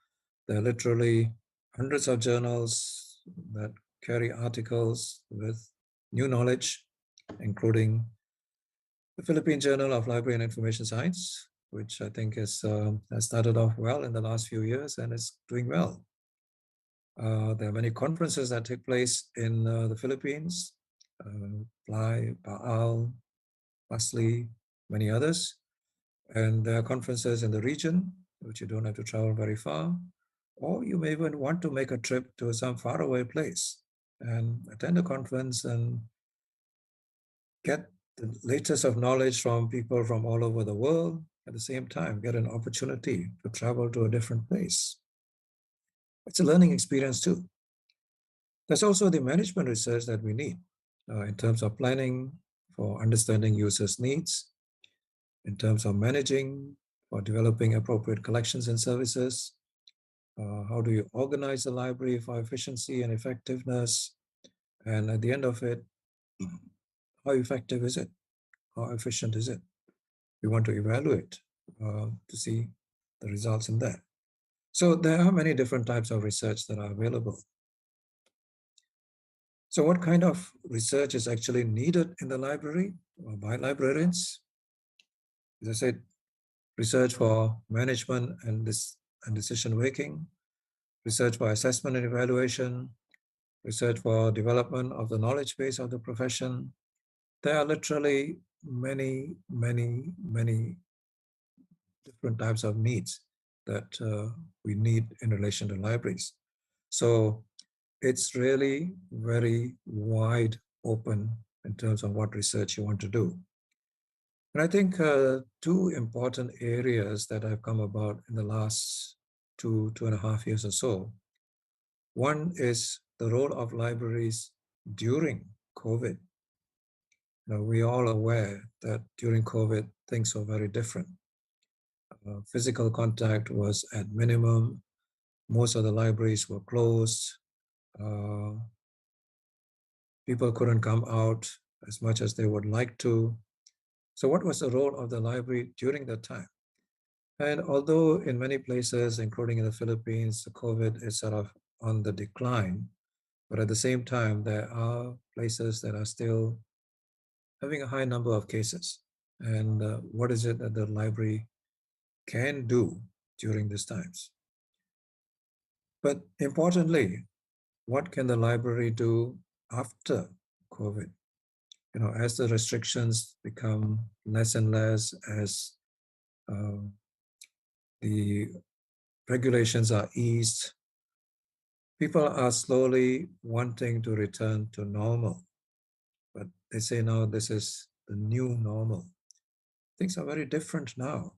There are literally hundreds of journals that carry articles with new knowledge, including the Philippine Journal of Library and Information Science, which I think has started off well in the last few years and is doing well. There are many conferences that take place in the Philippines, Plai, Paal, Pasli, many others. And there are conferences in the region, which you don't have to travel very far. Or you may even want to make a trip to some faraway place and attend a conference and get the latest of knowledge from people from all over the world. At the same time, get an opportunity to travel to a different place. It's a learning experience too. There's also the management research that we need in terms of planning for understanding users' needs, in terms of managing or developing appropriate collections and services. How do you organize the library for efficiency and effectiveness? And at the end of it, how effective is it? How efficient is it? We want to evaluate to see the results in that. So there are many different types of research that are available. So what kind of research is actually needed in the library or by librarians? As I said, research for management and decision making, research for assessment and evaluation, research for development of the knowledge base of the profession. There are literally many, many, many different types of needs that we need in relation to libraries. So it's really very wide open in terms of what research you want to do. And I think two important areas that have come about in the last 2.5 years or so. One is the role of libraries during COVID. We are all aware that during COVID, things were very different. Physical contact was at minimum. Most of the libraries were closed. Uh, People couldn't come out as much as they would like to. So, what was the role of the library during that time? And although in many places, including in the Philippines, the COVID is sort of on the decline, but at the same time, there are places that are still having a high number of cases. And what is it that the library can do during these times? But importantly, what can the library do after COVID? As the restrictions become less and less, as uh, the regulations are eased, people are slowly wanting to return to normal. But they say now this is the new normal. Things are very different now.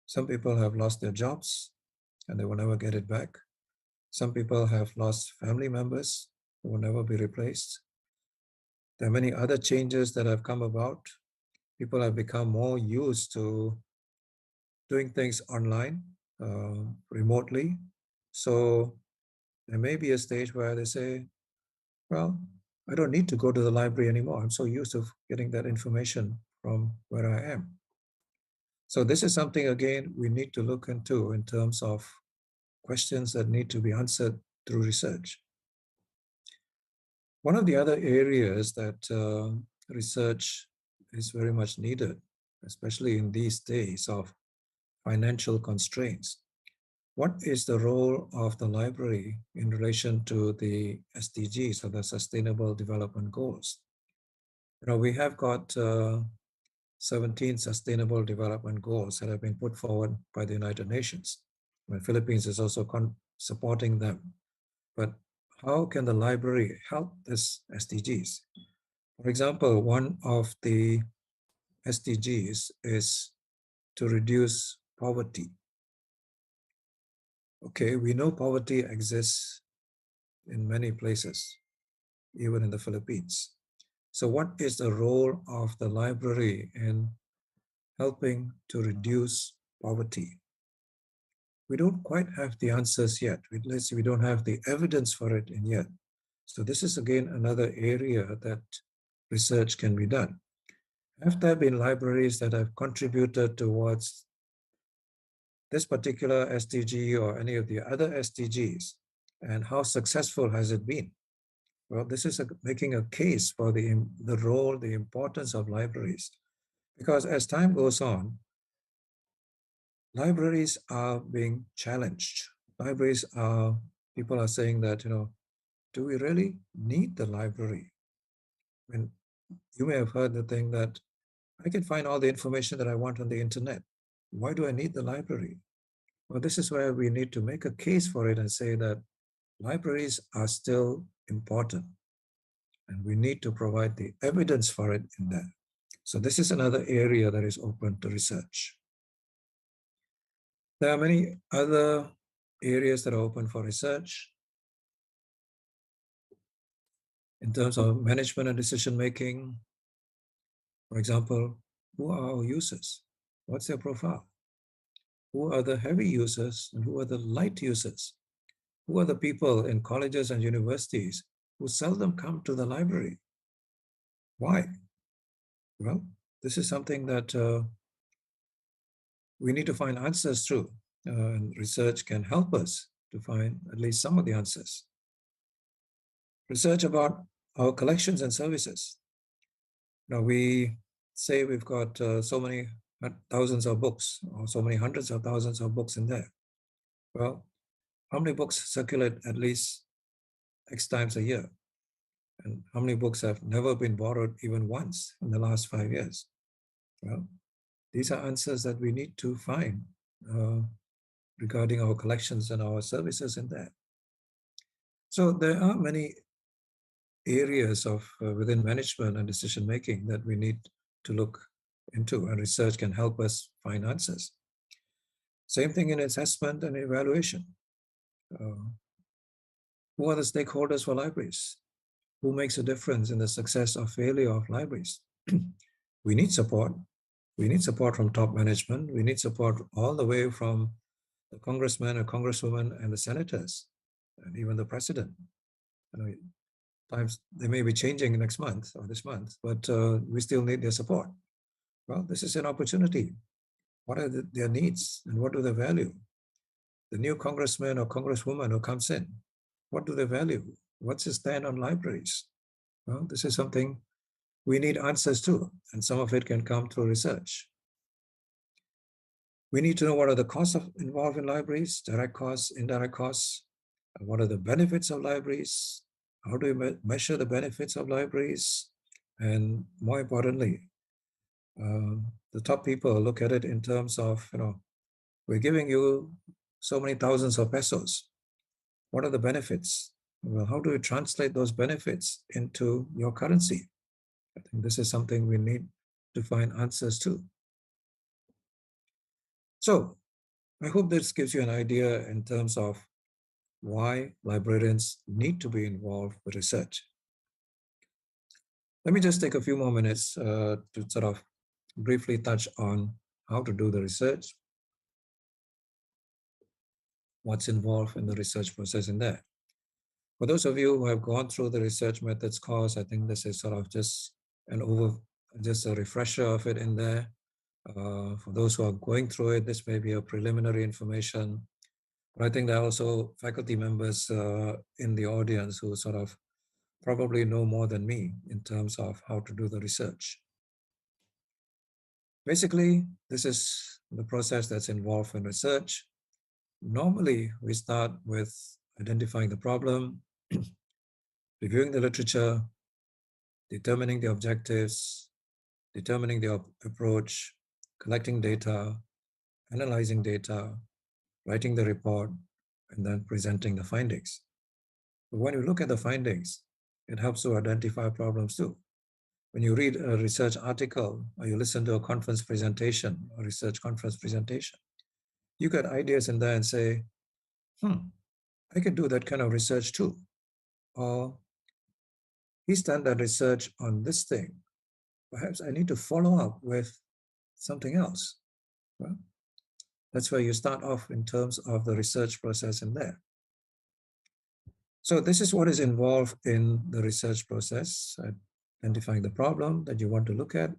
Some people have lost their jobs and they will never get it back. Some people have lost family members who will never be replaced. There are many other changes that have come about. People have become more used to doing things online, remotely. So there may be a stage where they say, well, I don't need to go to the library anymore. I'm so used to getting that information from where I am. So this is something, again, we need to look into in terms of questions that need to be answered through research. One of the other areas that research is very much needed, especially in these days of financial constraints. What is the role of the library in relation to the SDGs, or the Sustainable Development Goals? We have got 17 Sustainable Development Goals that have been put forward by the United Nations. The Philippines is also supporting them. But how can the library help this SDGs? For example, one of the SDGs is to reduce poverty. Okay, we know poverty exists in many places, even in the Philippines. So, what is the role of the library in helping to reduce poverty? We don't quite have the answers yet. Let's see, we don't have the evidence for it in yet. So, this is again another area that research can be done. Have there been libraries that have contributed towards this particular SDG or any of the other SDGs? And how successful has it been? Well, this is making a case for the role, the importance of libraries. Because as time goes on, libraries are being challenged. Libraries are, people are saying that, do we really need the library? I mean, you may have heard the thing that I can find all the information that I want on the internet. Why do I need the library? Well, this is where we need to make a case for it and say that libraries are still important and we need to provide the evidence for it in there. So this is another area that is open to research. There are many other areas that are open for research in terms of management and decision making. For example, who are our users? What's their profile? Who are the heavy users and who are the light users? Who are the people in colleges and universities who seldom come to the library? Why? Well, this is something that we need to find answers through, and research can help us to find at least some of the answers. Research about our collections and services. Now, we say we've got so many thousands of books, or so many hundreds of thousands of books in there. Well, how many books circulate at least X times a year? And how many books have never been borrowed even once in the last 5 years? Well, these are answers that we need to find regarding our collections and our services in there. So there are many areas of within management and decision making that we need to look into, and research can help us find answers. Same thing in assessment and evaluation. Who are the stakeholders for libraries? Who makes a difference in the success or failure of libraries? We need support. We need support from top management. We need support all the way from the congressman or congresswoman and the senators and even the president. You know, times they may be changing next month or this month, but we still need their support. Well, this is an opportunity. What are their needs and what do they value? The new congressman or congresswoman who comes in, what do they value? What's his stand on libraries? Well, this is something we need answers to, and some of it can come through research. We need to know what are the costs involved in libraries, direct costs, indirect costs, and what are the benefits of libraries, how do we measure the benefits of libraries, and more importantly, the top people look at it in terms of, we're giving you so many thousands of pesos. What are the benefits? Well, how do you translate those benefits into your currency? I think this is something we need to find answers to. So I hope this gives you an idea in terms of why librarians need to be involved with research. Let me just take a few more minutes to sort of briefly touch on how to do the research, what's involved in the research process in there. For those of you who have gone through the research methods course, I think this is sort of just just a refresher of it in there. For those who are going through it, this may be a preliminary information. But I think there are also faculty members in the audience who sort of probably know more than me in terms of how to do the research. Basically, this is the process that's involved in research. Normally, we start with identifying the problem, reviewing the literature, determining the objectives, determining the approach, collecting data, analyzing data, writing the report, and then presenting the findings. But when you look at the findings, it helps to identify problems too. When you read a research article or you listen to a conference presentation, a research conference presentation, you get ideas in there and say, I could do that kind of research too. Or he's done that research on this thing. Perhaps I need to follow up with something else. Well, that's where you start off in terms of the research process in there. So this is what is involved in the research process: identifying the problem that you want to look at,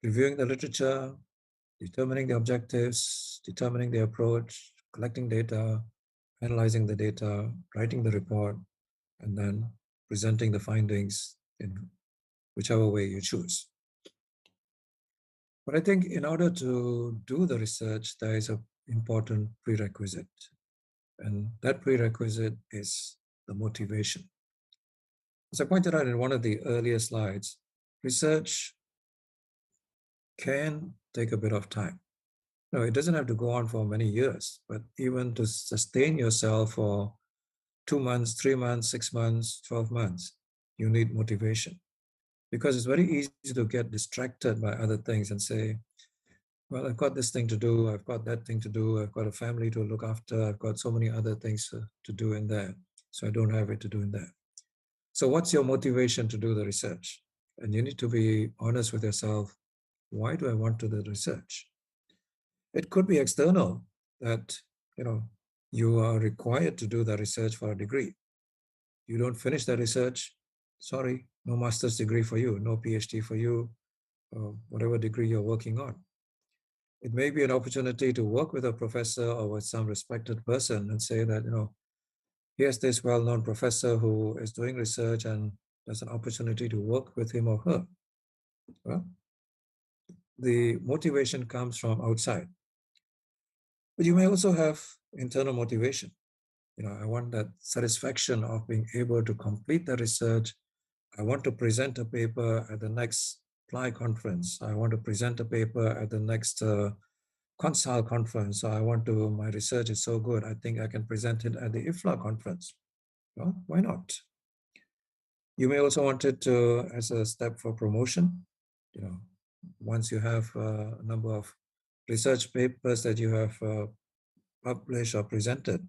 reviewing the literature, determining the objectives, determining the approach, collecting data, analyzing the data, writing the report, and then presenting the findings in whichever way you choose. But I think in order to do the research, there is an important prerequisite. And that prerequisite is the motivation. As I pointed out in one of the earlier slides, research can take a bit of time. No, it doesn't have to go on for many years, but even to sustain yourself for 2 months, 3 months, 6 months, 12 months, you need motivation. Because it's very easy to get distracted by other things and say, well, I've got this thing to do, I've got that thing to do, I've got a family to look after, I've got so many other things to do in there, so I don't have it to do in there. So what's your motivation to do the research? And you need to be honest with yourself. Why do I want to do the research? It could be external, that you are required to do the research for a degree. You don't finish the research, sorry, no master's degree for you, no PhD for you, or whatever degree you're working on. It may be an opportunity to work with a professor or with some respected person and say that, here's this well-known professor who is doing research and there's an opportunity to work with him or her. Well, the motivation comes from outside. But you may also have internal motivation. I want that satisfaction of being able to complete the research. I want to present a paper at the next PLI conference. I want to present a paper at the next Consult conference. My research is so good, I think I can present it at the IFLA conference. Well, why not? You may also want it as a step for promotion. Once you have a number of research papers that you have published or presented,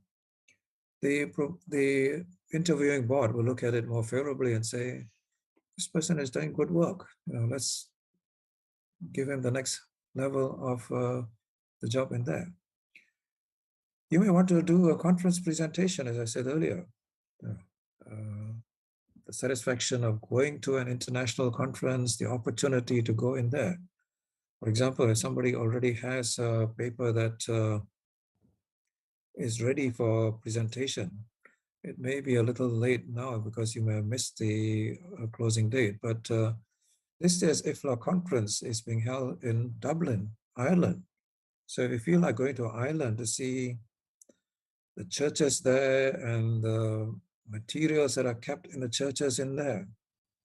the interviewing board will look at it more favorably and say, this person is doing good work. Let's give him the next level of the job in there. You may want to do a conference presentation, as I said earlier. Uh, uh, the satisfaction of going to an international conference, the opportunity to go in there. For example, if somebody already has a paper that is ready for presentation, it may be a little late now because you may have missed the closing date, but this year's IFLA conference is being held in Dublin, Ireland. So if you feel like going to Ireland to see the churches there and the materials that are kept in the churches in there,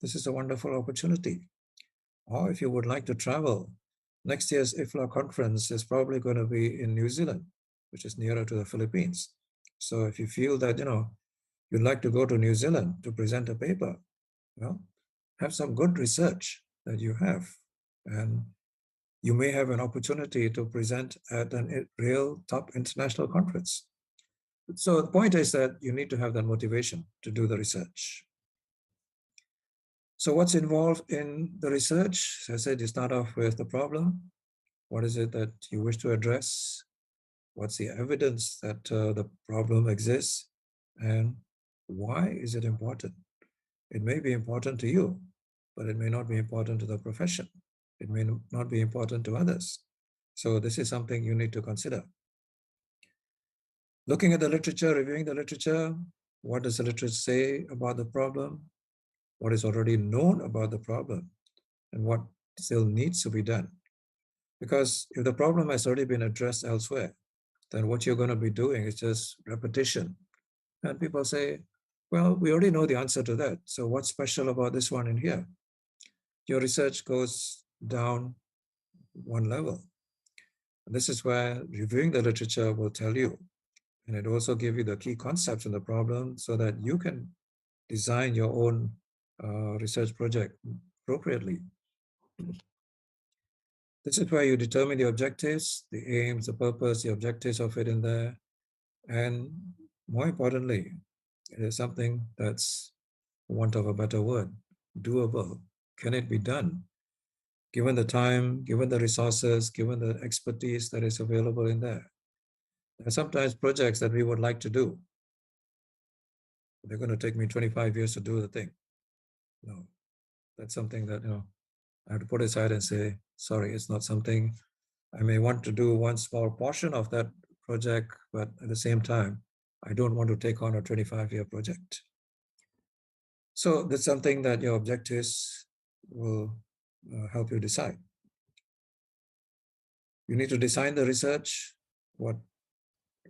this is a wonderful opportunity. Or if you would like to travel, next year's IFLA conference is probably going to be in New Zealand, which is nearer to the Philippines. So if you feel that, you'd like to go to New Zealand to present a paper, well, have some good research that you have. And you may have an opportunity to present at a real top international conference. So the point is that you need to have that motivation to do the research. So what's involved in the research? As I said, you start off with the problem. What is it that you wish to address? What's the evidence that the problem exists? And why is it important? It may be important to you, but it may not be important to the profession. It may not be important to others. So this is something you need to consider. Looking at the literature, reviewing the literature, what does the literature say about the problem? What is already known about the problem? And what still needs to be done? Because if the problem has already been addressed elsewhere, then what you're going to be doing is just repetition. And people say, well, we already know the answer to that. So what's special about this one in here? Your research goes down one level. And this is where reviewing the literature will tell you. And it also give you the key concepts in the problem so that you can design your own research project appropriately. This is where you determine the objectives, the aims, the purpose, the objectives of it in there. And more importantly, it is something that's, for want of a better word, doable. Can it be done? Given the time, given the resources, given the expertise that is available in there. There are sometimes projects that we would like to do. They're going to take me 25 years to do the thing. No, that's something that, I have to put aside and say, sorry, it's not something I may want to do one small portion of that project, but at the same time, I don't want to take on a 25-year project. So that's something that your objectives will help you decide. You need to design the research. What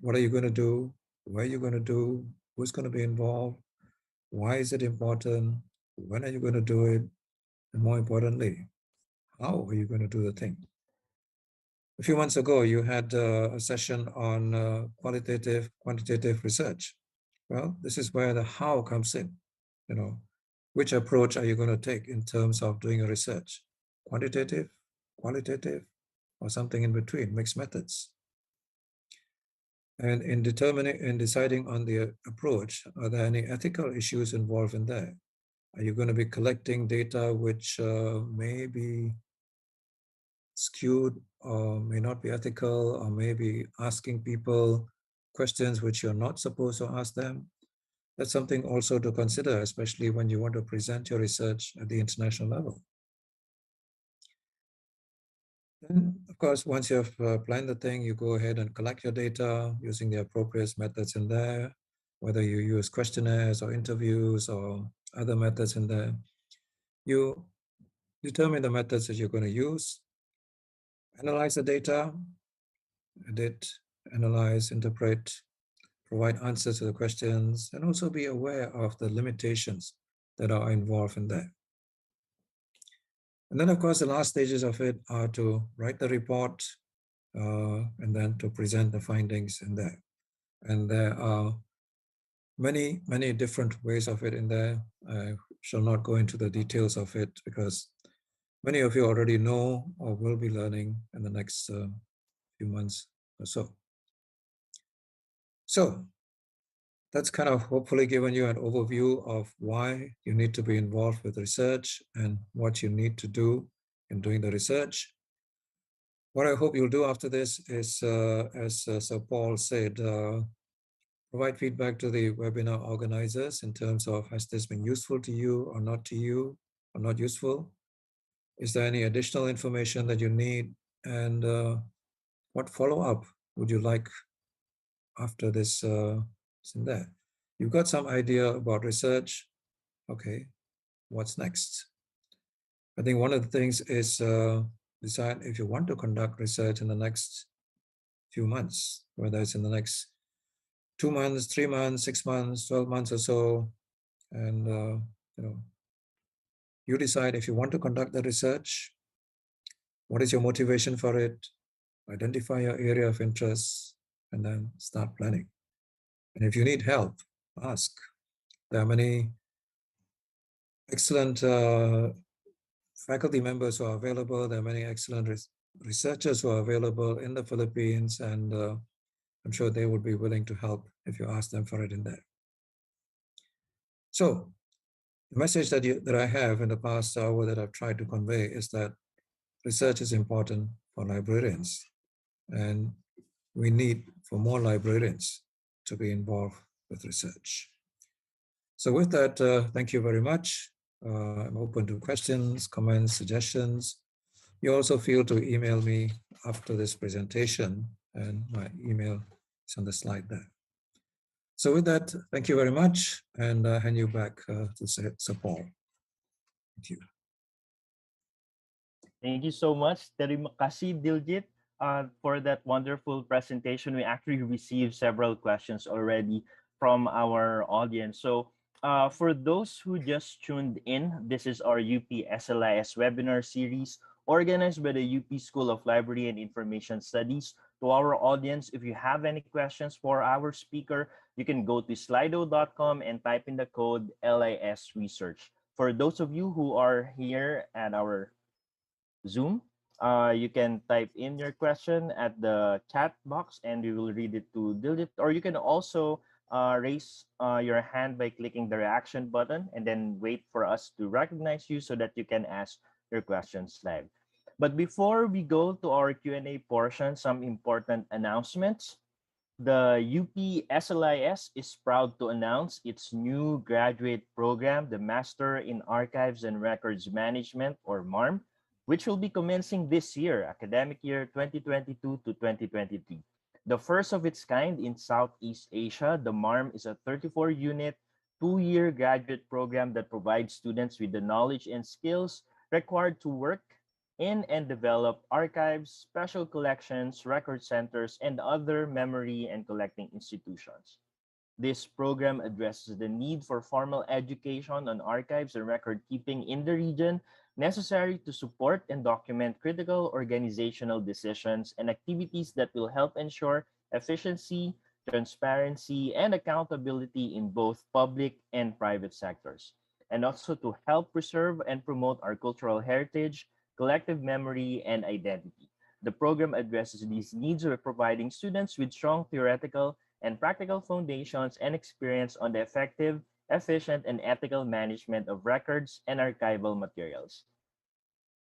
are you going to do? Where are you going to do? Who's going to be involved? Why is it important? When are you going to do it? And more importantly, how are you going to do the thing? A few months ago, you had a session on qualitative, quantitative research. Well, this is where the how comes in. Which approach are you going to take in terms of doing a research? Quantitative, qualitative, or something in between, mixed methods. And in deciding on the approach, are there any ethical issues involved in there? Are you going to be collecting data which may be skewed or may not be ethical, or maybe asking people questions which you're not supposed to ask them? That's something also to consider, especially when you want to present your research at the international level. Then, of course, once you have planned the thing, you go ahead and collect your data using the appropriate methods in there, whether you use questionnaires or interviews or other methods in there. You determine the methods that you're going to use, analyze the data, edit, analyze, interpret, provide answers to the questions, and also be aware of the limitations that are involved in that. And then, of course, the last stages of it are to write the report and then to present the findings in there. And there are many, many different ways of it in there. I shall not go into the details of it because many of you already know or will be learning in the next few months or so. So That's kind of hopefully given you an overview of why you need to be involved with research and what you need to do in doing the research. What I hope you'll do after this is, as Sir Paul said, provide feedback to the webinar organizers in terms of, has this been useful to you or not useful? Is there any additional information that you need? And what follow-up would you like after this in there? You've got some idea about research. Okay, what's next? I think one of the things is decide if you want to conduct research in the next few months, whether it's in the next 2 months, 3 months, 6 months, 12 months or so. And you decide if you want to conduct the research, what is your motivation for it, identify your area of interest, and then start planning. And if you need help, ask. There are many excellent faculty members who are available. There are many excellent researchers who are available in the Philippines, and I'm sure they would be willing to help if you ask them for it in there. So the message that I have in the past hour that I've tried to convey is that research is important for librarians, and we need for more librarians to be involved with research. So with that, thank you very much. I'm open to questions, comments, suggestions. You also feel to email me after this presentation, and my email is on the slide there. So with that, thank you very much, and hand you back to Sir Paul. Thank you. Thank you so much, Terima kasih, Diljit, for that wonderful presentation. We actually received several questions already from our audience. So for those who just tuned in, this is our UP SLIS webinar series organized by the UP School of Library and Information Studies. To our audience, if you have any questions for our speaker, you can go to slido.com and type in the code LIS Research. For those of you who are here at our Zoom, you can type in your question at the chat box and we will read it to Diljit. Or you can also raise your hand by clicking the reaction button and then wait for us to recognize you so that you can ask your questions live. But before we go to our Q&A portion, some important announcements. The UP SLIS is proud to announce its new graduate program, the Master in Archives and Records Management, or MARM, which will be commencing this year, academic year 2022 to 2023. The first of its kind in Southeast Asia, the MARM is a 34-unit, 2-year graduate program that provides students with the knowledge and skills required to work in and develop archives, special collections, record centers, and other memory and collecting institutions. This program addresses the need for formal education on archives and record keeping in the region necessary to support and document critical organizational decisions and activities that will help ensure efficiency, transparency, and accountability in both public and private sectors, and also to help preserve and promote our cultural heritage, collective memory, and identity. The program addresses these needs by providing students with strong theoretical and practical foundations and experience on the effective, efficient, and ethical management of records and archival materials.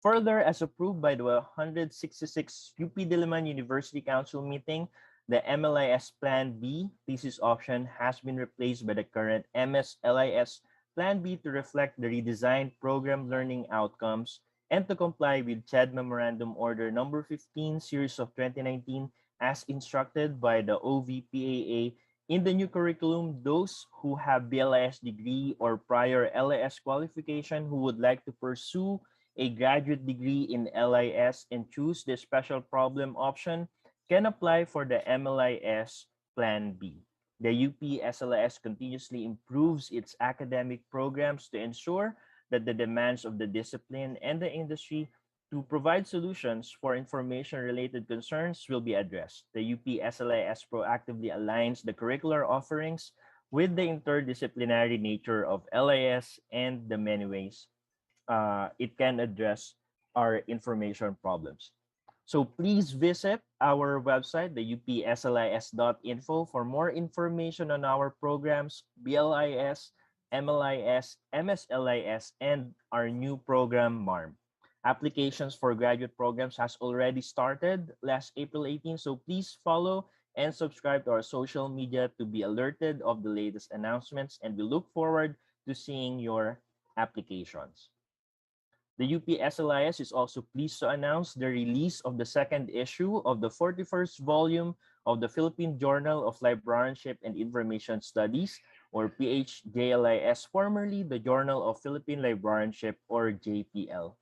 Further, as approved by the 166 UP Diliman University Council meeting, the MLIS Plan B thesis option has been replaced by the current MSLIS Plan B to reflect the redesigned program learning outcomes and to comply with CHED Memorandum Order Number 15, Series of 2019, as instructed by the OVPAA. In the new curriculum, those who have BLIS degree or prior LIS qualification who would like to pursue a graduate degree in LIS and choose the special problem option can apply for the MLIS Plan B. The UP SLIS continuously improves its academic programs to ensure that the demands of the discipline and the industry to provide solutions for information-related concerns will be addressed. The UP SLIS proactively aligns the curricular offerings with the interdisciplinary nature of LIS and the many ways it can address our information problems. So please visit our website, the upslis.info, for more information on our programs, BLIS, MLIS, MSLIS, and our new program, MARM. Applications for graduate programs has already started last April 18, so please follow and subscribe to our social media to be alerted of the latest announcements, and we look forward to seeing your applications. The UPSLIS is also pleased to announce the release of the second issue of the 41st volume of the Philippine Journal of Librarianship and Information Studies, or PHJLIS, formerly the Journal of Philippine Librarianship, or JPL.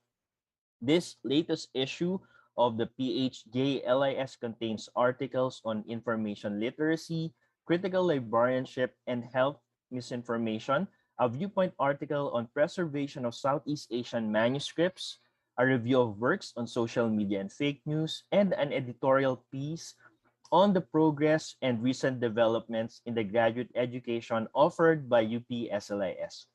This latest issue of the PHJLIS contains articles on information literacy, critical librarianship, and health misinformation, a viewpoint article on preservation of Southeast Asian manuscripts, a review of works on social media and fake news, and an editorial piece on the progress and recent developments in the graduate education offered by UPSLIS.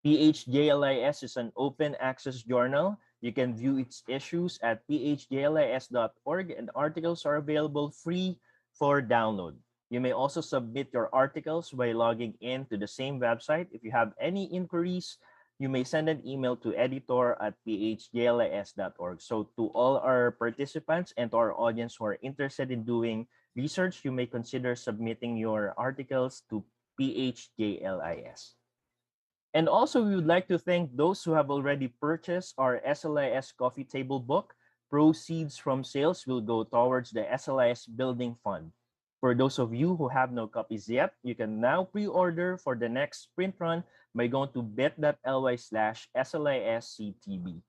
PHJLIS is an open access journal. You can view its issues at phjlis.org, and articles are available free for download. You may also submit your articles by logging in to the same website. If you have any inquiries, you may send an email to editor@phjlis.org. So to all our participants and to our audience who are interested in doing research, you may consider submitting your articles to PHJLIS. And also, we would like to thank those who have already purchased our SLIS coffee table book. Proceeds from sales will go towards the SLIS Building Fund. For those of you who have no copies yet, you can now pre-order for the next sprint run by going to bit.ly/SLISCTB.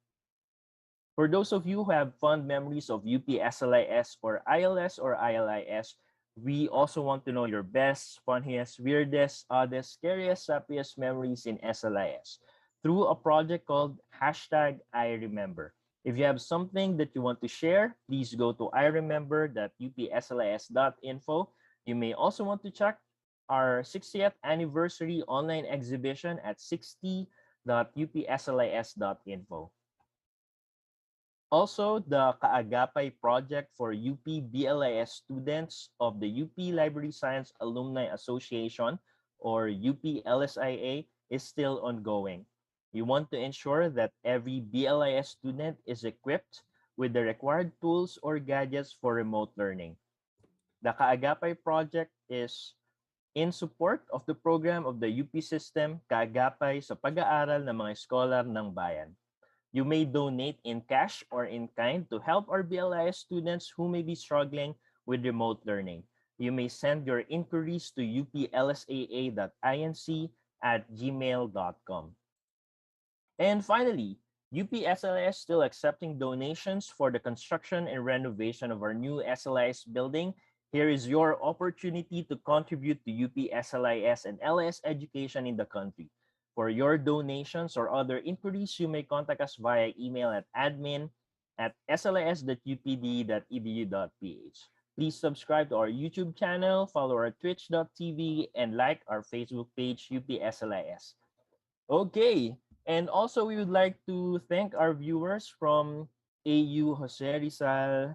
For those of you who have fond memories of UPSLIS or ILS or ILIS, we also want to know your best, funniest, weirdest, oddest, scariest, happiest memories in SLIS through a project called #IRemember. If you have something that you want to share, please go to iremember.upslis.info. You may also want to check our 60th anniversary online exhibition at 60.upslis.info. Also, the Kaagapay project for UP BLIS students of the UP Library Science Alumni Association, or UP LSIA, is still ongoing. We want to ensure that every BLIS student is equipped with the required tools or gadgets for remote learning. The Kaagapay project is in support of the program of the UP system, Kaagapay sa pag-aaral ng mga scholar ng bayan. You may donate in cash or in kind to help our BLIS students who may be struggling with remote learning. You may send your inquiries to uplsaa.inc@gmail.com. And finally, UPSLIS still accepting donations for the construction and renovation of our new SLIS building. Here is your opportunity to contribute to UPSLIS and LS education in the country. For your donations or other inquiries, you may contact us via email at admin@slis.upd.edu.ph. Please subscribe to our YouTube channel, follow our twitch.tv, and like our Facebook page, UPSLIS. Okay. And also, we would like to thank our viewers from AU Jose Rizal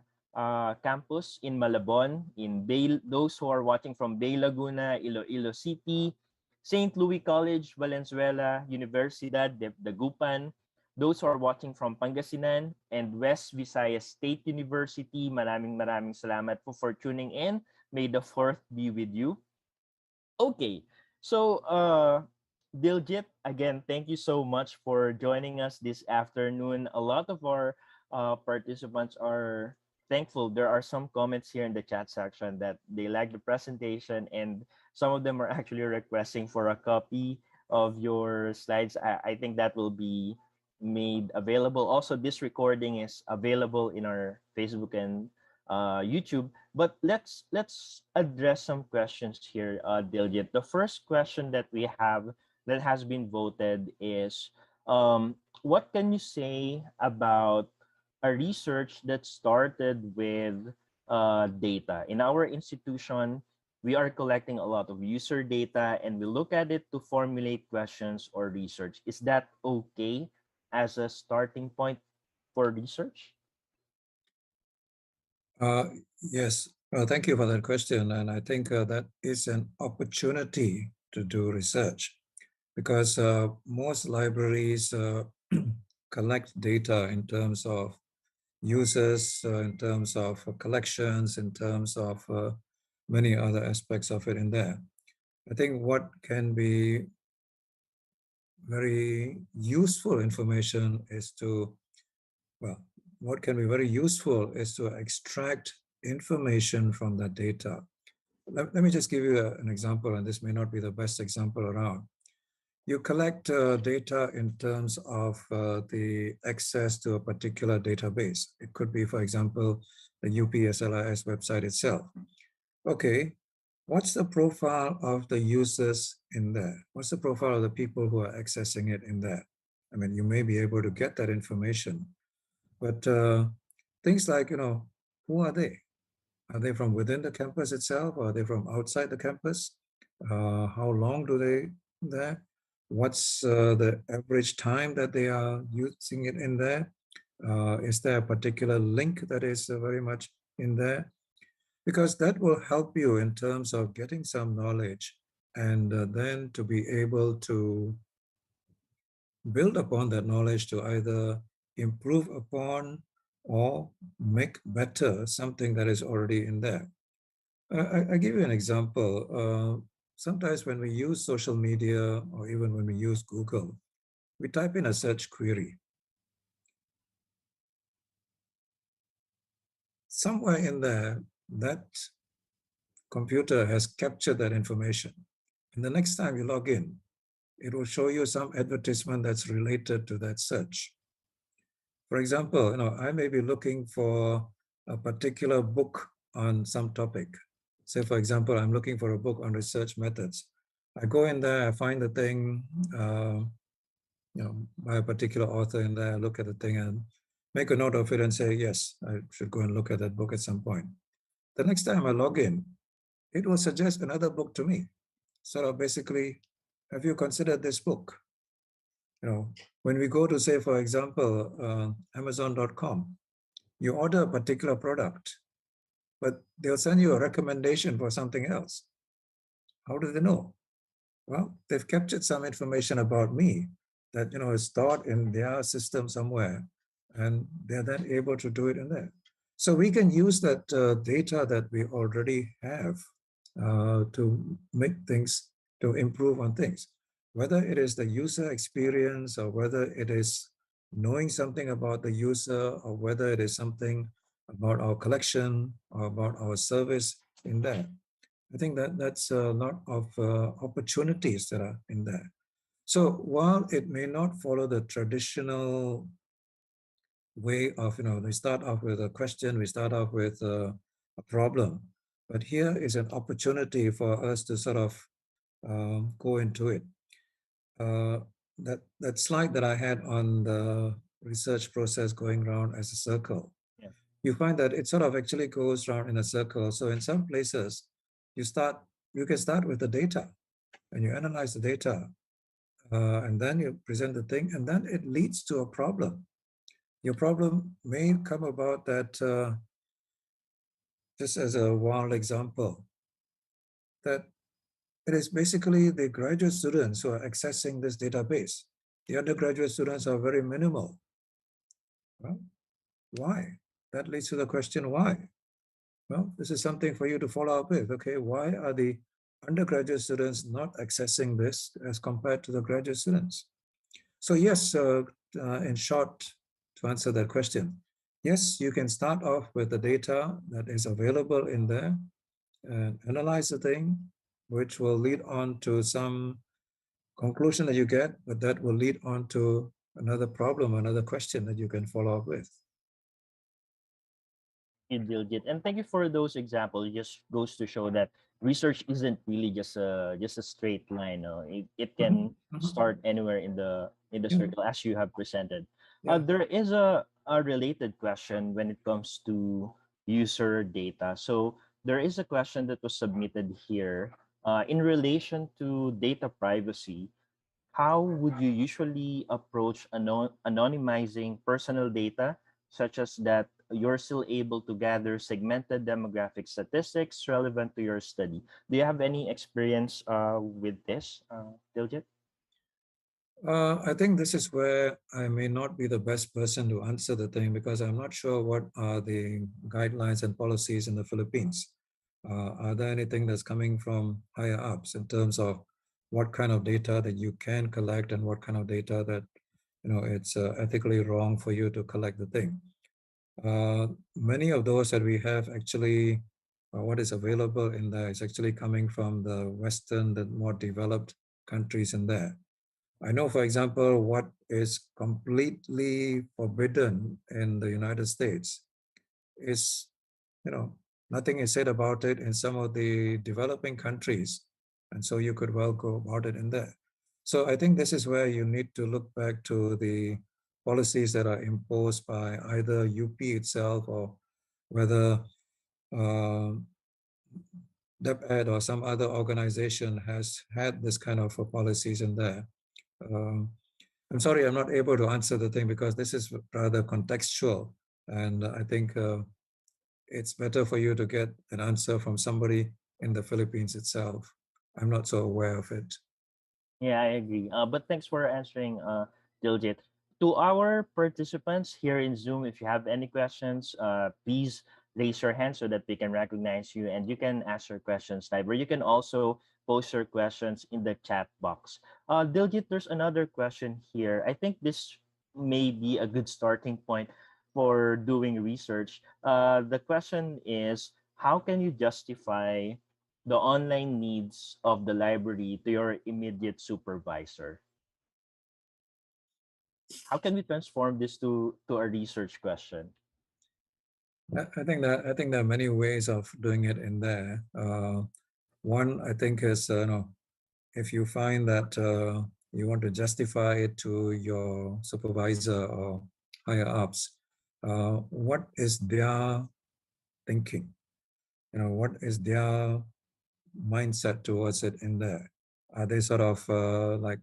campus in Malabon, in Bay, those who are watching from Bay Laguna, Iloilo City, St. Louis College, Valenzuela, Universidad de Dagupan, those who are watching from Pangasinan, and West Visayas State University. Maraming salamat po for tuning in. May the 4th be with you. Okay, so Diljit, again, thank you so much for joining us this afternoon. A lot of our participants are thankful. There are some comments here in the chat section that they like the presentation, and some of them are actually requesting for a copy of your slides. I think that will be made available. Also, this recording is available in our Facebook and YouTube. But let's address some questions here, Diljit. The first question that we have that has been voted is, what can you say about a research that started with data? In our institution, we are collecting a lot of user data and we look at it to formulate questions or research. Is that okay as a starting point for research? Uh, yes, thank you for that question. And I think that is an opportunity to do research because most libraries collect data in terms of users, in terms of collections, in terms of many other aspects of it in there. I think what can be very useful information is to, well, what can be very useful is to extract information from that data. Let me just give you an example, and this may not be the best example around. You collect data in terms of the access to a particular database. It could be, for example, the UPSLIS website itself. Okay, what's the profile of the users in there? What's the profile of the people who are accessing it in there? I mean, you may be able to get that information, but things like, who are they? Are they from within the campus itself? Or are they from outside the campus? How long do they there? What's the average time that they are using it in there? Is there a particular link that is very much in there? Because that will help you in terms of getting some knowledge and then to be able to build upon that knowledge to either improve upon or make better something that is already in there. I give you an example. Sometimes when we use social media or even when we use Google, we type in a search query. Somewhere in there, that computer has captured that information. And the next time you log in, it will show you some advertisement that's related to that search. For example, I may be looking for a particular book on some topic. Say, for example, I'm looking for a book on research methods. I go in there, I find the thing, by a particular author in there, I look at the thing and make a note of it and say, yes, I should go and look at that book at some point. The next time I log in, it will suggest another book to me. So basically, have you considered this book? When we go to, say, for example, Amazon.com, you order a particular product, but they'll send you a recommendation for something else. How do they know? Well, they've captured some information about me that is stored in their system somewhere, and they're then able to do it in there. So we can use that data that we already have to make things, to improve on things, whether it is the user experience or whether it is knowing something about the user or whether it is something about our collection or about our service in there. I think that that's a lot of opportunities that are in there. So while it may not follow the traditional way of, we start off with a question, we start off with a problem, but here is an opportunity for us to sort of go into it. Uh, that slide that I had on the research process going around as a circle, Yeah. you find that it sort of actually goes around in a circle. So in some places, you start, you can start with the data and you analyze the data, and then you present the thing, and then it leads to a problem. Your problem may come about that, just as a wild example, that it is basically the graduate students who are accessing this database. The undergraduate students are very minimal. Well, why? That leads to the question, why? Well, this is something for you to follow up with. Okay, why are the undergraduate students not accessing this as compared to the graduate students? So yes, in short, to answer that question, yes, you can start off with the data that is available in there and analyze the thing, which will lead on to some conclusion that you get, but that will lead on to another problem, another question that you can follow up with. You, Diljit. And thank you for those examples. It just goes to show that research isn't really just a straight line. No? It Mhm, can mhm. start anywhere in the Yeah, circle as you have presented. yeah. There is a related question when it comes to user data. So there is a question that was submitted here in relation to data privacy. How would you usually approach anonymizing personal data such as that you're still able to gather segmented demographic statistics relevant to your study. Do you have any experience with this, Diljit? I think this is where I may not be the best person to answer the thing because I'm not sure what are the guidelines and policies in the Philippines. Are there anything that's coming from higher ups in terms of what kind of data that you can collect and what kind of data that it's ethically wrong for you to collect the thing? Many of those that we have actually, what is available in there is actually coming from the Western, the more developed countries in there. I know, for example, what is completely forbidden in the United States is, you know, nothing is said about it in some of the developing countries. And so you could well go about it in there. So I think this is where you need to look back to the policies that are imposed by either UP itself or whether uh, DepEd or some other organization has had this kind of policies in there. Um, I'm sorry, I'm not able to answer the thing because this is rather contextual. And I think it's better for you to get an answer from somebody in the Philippines itself. I'm not so aware of it. Yeah, I agree. But thanks for answering, Diljit. To our participants here in Zoom, if you have any questions, please raise your hand so that we can recognize you and you can ask your questions live. Or you can also post your questions in the chat box. Diljit, there's another question here. I think this may be a good starting point for doing research. The question is, how can you justify the online needs of the library to your immediate supervisor? How can we transform this to a research question? I think there are many ways of doing it in there. One, I think, is if you find that you want to justify it to your supervisor or higher ups, what is their thinking? What is their mindset towards it in there? Are they sort of like,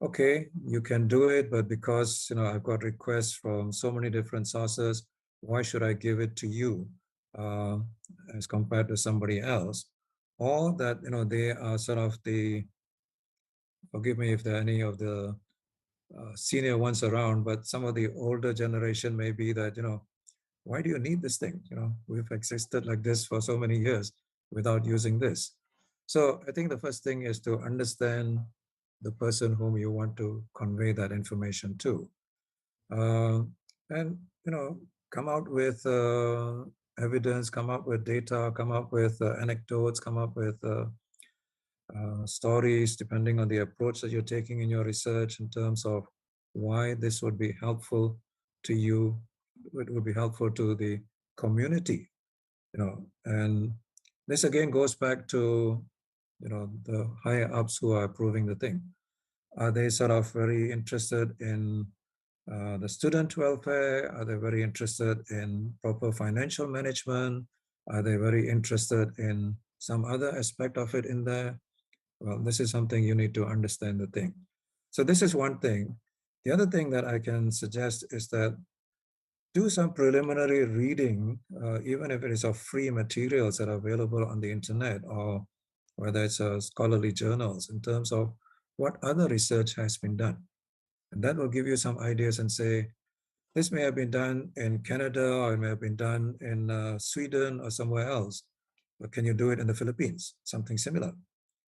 okay, you can do it, but because I've got requests from so many different sources, why should I give it to you uh, as compared to somebody else? Or that they are sort of the, forgive me if there are any of the senior ones around, but some of the older generation may be that why do you need this thing? We've existed like this for so many years without using this. So I think the first thing is to understand the person whom you want to convey that information to, uh, and come out with evidence, come up with data, come up with anecdotes, come up with stories, depending on the approach that you're taking in your research in terms of why this would be helpful to you, it would be helpful to the community, and this again goes back to the higher ups who are approving the thing. Are they sort of very interested in the student welfare? Are they very interested in proper financial management? Are they very interested in some other aspect of it in there? Well, this is something you need to understand the thing. So this is one thing. The other thing that I can suggest is that do some preliminary reading, even if it is of free materials that are available on the internet or whether it's scholarly journals in terms of what other research has been done. And that will give you some ideas and say, this may have been done in Canada or it may have been done in Sweden or somewhere else, but can you do it in the Philippines? Something similar.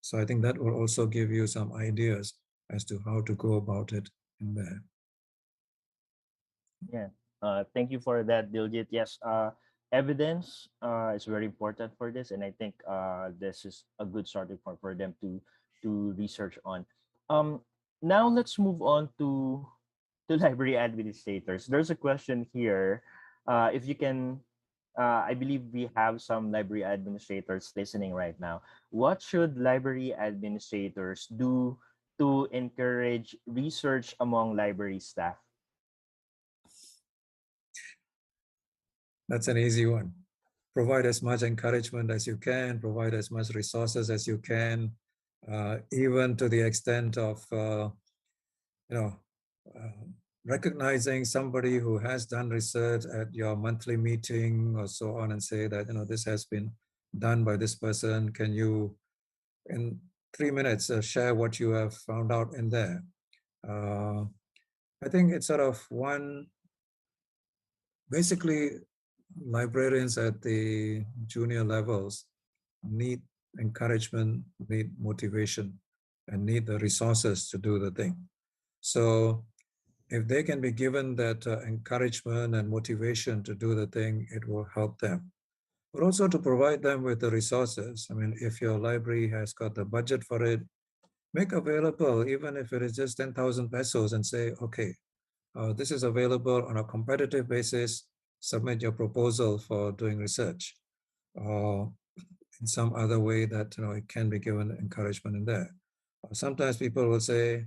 So I think that will also give you some ideas as to how to go about it in there. Yeah. Thank you for that, Diljit. Yes, evidence is very important for this, and I think this is a good starting point for them to research on. Um, Now let's move on to library administrators. There's a question here. If you can, I believe we have some library administrators listening right now. What should library administrators do to encourage research among library staff? That's an easy one. Provide as much encouragement as you can, provide as much resources as you can, even to the extent of, you know, uh, recognizing somebody who has done research at your monthly meeting or so on and say that, this has been done by this person. Can you, in 3 minutes, share what you have found out in there? Uh, I think it's sort of one, basically, librarians at the junior levels need encouragement, need motivation, and need the resources to do the thing. So if they can be given that encouragement and motivation to do the thing, it will help them. But also to provide them with the resources. I mean, if your library has got the budget for it, make available, even if it is just 10,000 pesos, and say, okay, this is available on a competitive basis. Submit your proposal for doing research, or in some other way that it can be given encouragement in there. Sometimes people will say,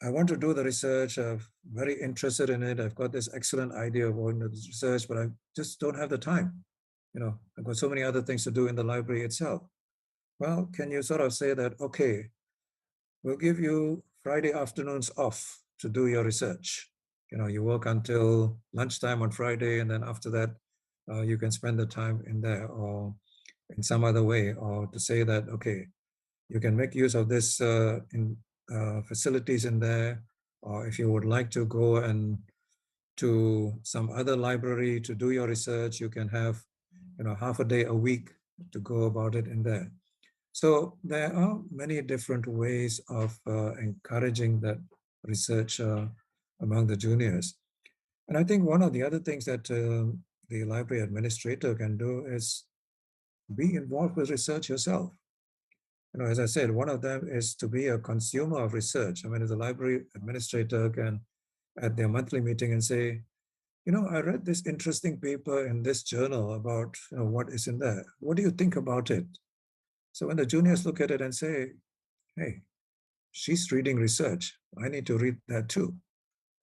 I want to do the research. I'm very interested in it. I've got this excellent idea of going to this research, but I just don't have the time. I've got so many other things to do in the library itself. Well, can you sort of say that, okay, we'll give you Friday afternoons off to do your research. You work until lunchtime on Friday, and then after that, you can spend the time in there or in some other way, or to say that, okay, you can make use of this in facilities in there, or if you would like to go and to some other library to do your research, you can have half a day a week to go about it in there. So there are many different ways of encouraging that research among the juniors. And I think one of the other things that the library administrator can do is be involved with research yourself. As I said, one of them is to be a consumer of research. I mean, as a library administrator can, at their monthly meeting, and say, I read this interesting paper in this journal about what is in there. What do you think about it? So when the juniors look at it and say, hey, she's reading research, I need to read that too.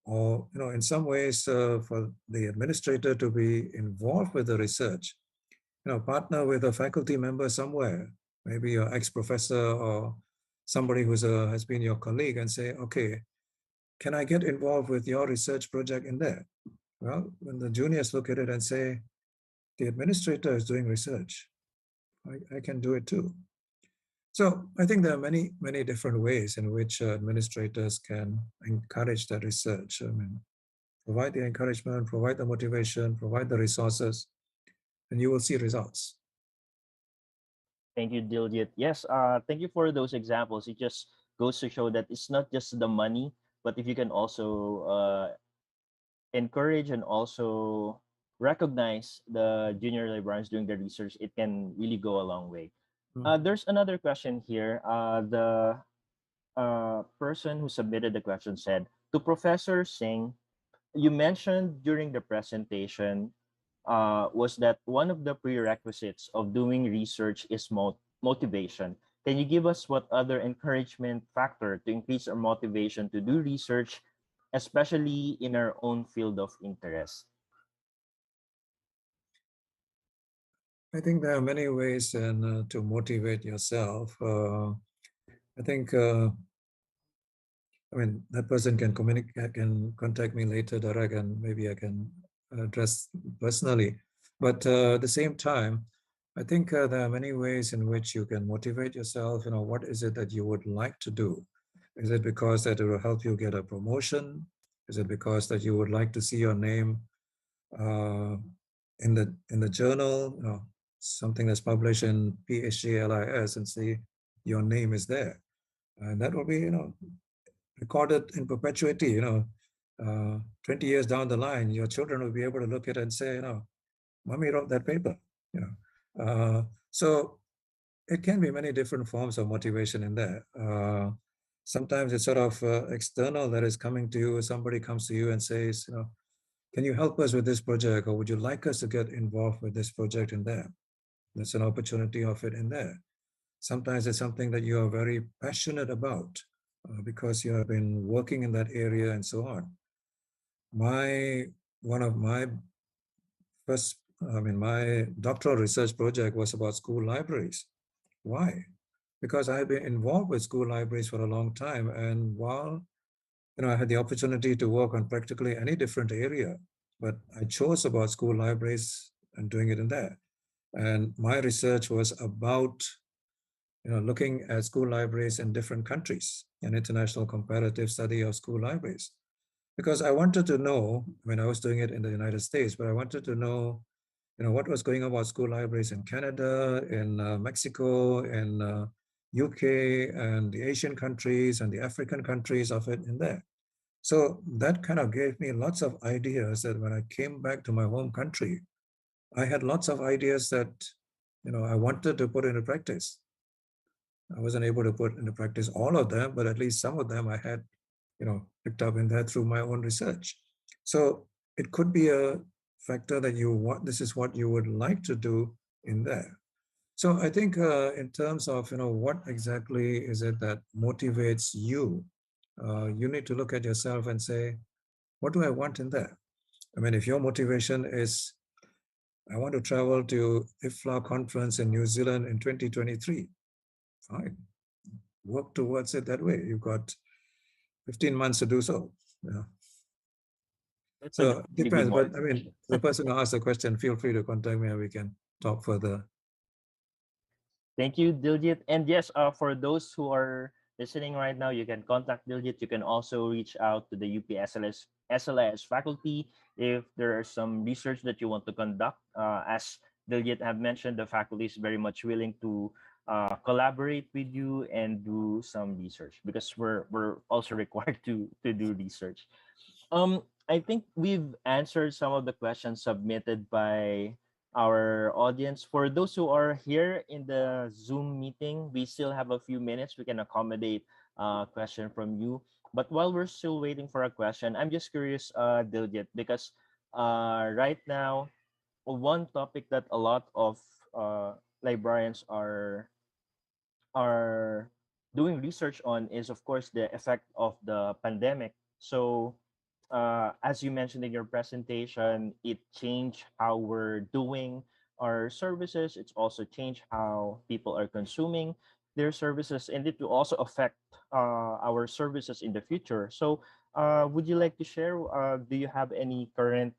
Or, in some ways, for the administrator to be involved with the research, partner with a faculty member somewhere, maybe your ex-professor or somebody has been your colleague, and say, okay, can I get involved with your research project in there? Well, when the juniors look at it and say, the administrator is doing research, I can do it too. So I think there are many, many different ways in which administrators can encourage that research. I mean, provide the encouragement, provide the motivation, provide the resources, and you will see results. Thank you, Diljit. Yes, thank you for those examples. It just goes to show that it's not just the money, but if you can also encourage and also recognize the junior librarians doing the research, it can really go a long way. There's another question here. The person who submitted the question said, to Professor Singh, you mentioned during the presentation was that one of the prerequisites of doing research is motivation. Can you give us what other encouragement factor to increase our motivation to do research, especially in our own field of interest? I think there are many ways to motivate yourself. I think, I mean, that person can communicate, can contact me later, Derek, and maybe I can address personally. But at the same time, I think there are many ways in which you can motivate yourself. What is it that you would like to do? Is it because that it will help you get a promotion? Is it because that you would like to see your name uh, in the journal, something that's published in PHJLIS, and see your name is there, and that will be recorded in perpetuity. 20 years down the line, your children will be able to look at it and say, mommy wrote that paper. So it can be many different forms of motivation in there. Sometimes it's sort of external, that is coming to you. Somebody comes to you and says, can you help us with this project, or would you like us to get involved with this project in there? There's an opportunity of it in there. Sometimes it's something that you are very passionate about because you have been working in that area and so on. One of my first, I mean, my doctoral research project was about school libraries. Why? Because I've been involved with school libraries for a long time. And while I had the opportunity to work on practically any different area, but I chose about school libraries and doing it in there. And my research was about, looking at school libraries in different countries, an international comparative study of school libraries. Because I wanted to know, when I was doing it in the United States, but I wanted to know, what was going on about school libraries in Canada, in Mexico, in UK, and the Asian countries and the African countries of it in there. So that kind of gave me lots of ideas that when I came back to my home country, I had lots of ideas that, I wanted to put into practice. I wasn't able to put into practice all of them, but at least some of them I had, picked up in there through my own research. So it could be a factor that you want, this is what you would like to do in there. So I think in terms of, what exactly is it that motivates you, you need to look at yourself and say, what do I want in there? I mean, if your motivation is, I want to travel to IFLA conference in New Zealand in 2023, fine, work towards it that way. You've got 15 months to do so. Yeah. That's a So it really good depends, but I mean, motivation. the person who asked the question, feel free to contact me and we can talk further. Thank you, Diljit. And yes, for those who are listening right now, you can contact Diljit. You can also reach out to the UP SLS faculty if there are some research that you want to conduct. As Diljit have mentioned, the faculty is very much willing to collaborate with you and do some research because we're also required to do research. I think we've answered some of the questions submitted by our audience. For those who are here in the Zoom meeting, we still have a few minutes. We can accommodate a question from you. But while we're still waiting for a question, I'm just curious, Diljit, because right now, one topic that a lot of librarians are doing research on is, of course, the effect of the pandemic. So, as you mentioned in your presentation, it changed how we're doing our services. It's also changed how people are consuming their services, and it will also affect our services in the future. So, would you like to share? Do you have any current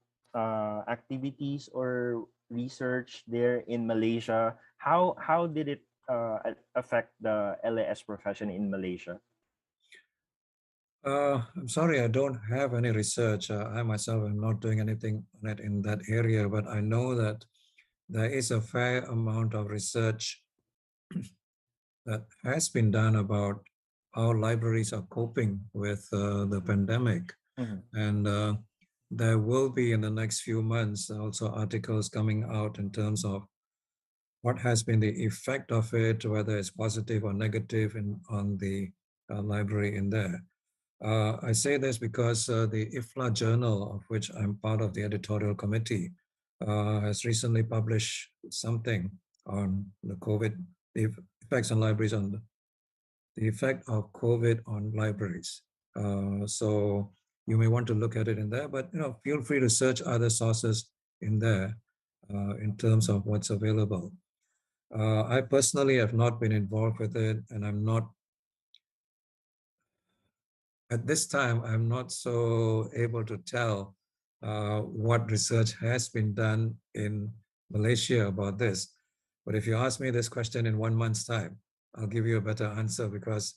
activities or research there in Malaysia? How did it affect the LAS profession in Malaysia? I'm sorry, I don't have any research. I myself am not doing anything on it in that area, but I know that there is a fair amount of research that has been done about how libraries are coping with the pandemic. Mhm. And there will be in the next few months also articles coming out in terms of what has been the effect of it, whether it's positive or negative on the library in there. I say this because the IFLA journal, of which I'm part of the editorial committee, has recently published something on the COVID, the effects on libraries, on the effect of COVID on libraries. So you may want to look at it in there, but feel free to search other sources in there in terms of what's available. I personally have not been involved with it, and I'm not at this time, I'm not so able to tell what research has been done in Malaysia about this. But if you ask me this question in 1 month's time, I'll give you a better answer because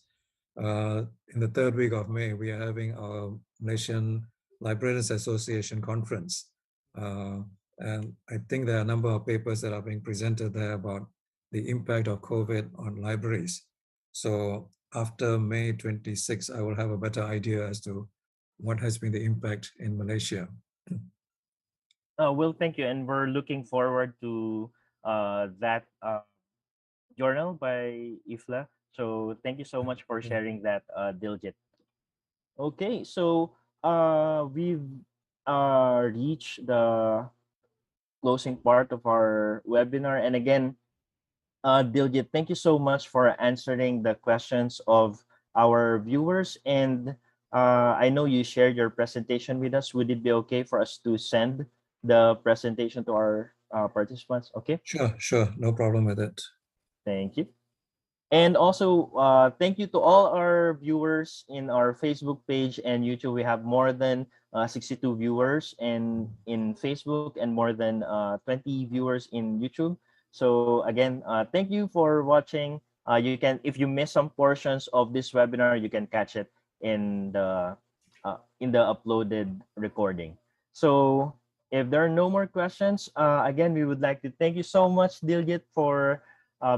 in the third week of May, we are having our Malaysian Librarians Association conference. And I think there are a number of papers that are being presented there about the impact of COVID on libraries. So after May 26, I will have a better idea as to what has been the impact in Malaysia. Well, thank you, and we're looking forward to that journal by IFLA. So thank you so much for sharing that, Diljit. Okay, so we've reached the closing part of our webinar, and again, Diljit, thank you so much for answering the questions of our viewers. And I know you shared your presentation with us. Would it be okay for us to send the presentation to our participants? Okay, Sure, no problem with it. thank you. And also, thank you to all our viewers in our Facebook page and YouTube. We have more than 62 viewers and in Facebook and more than 20 viewers in YouTube. So again, thank you for watching. You can, if you miss some portions of this webinar, you can catch it in the uploaded recording. So if there are no more questions, again, we would like to thank you so much, Diljit, for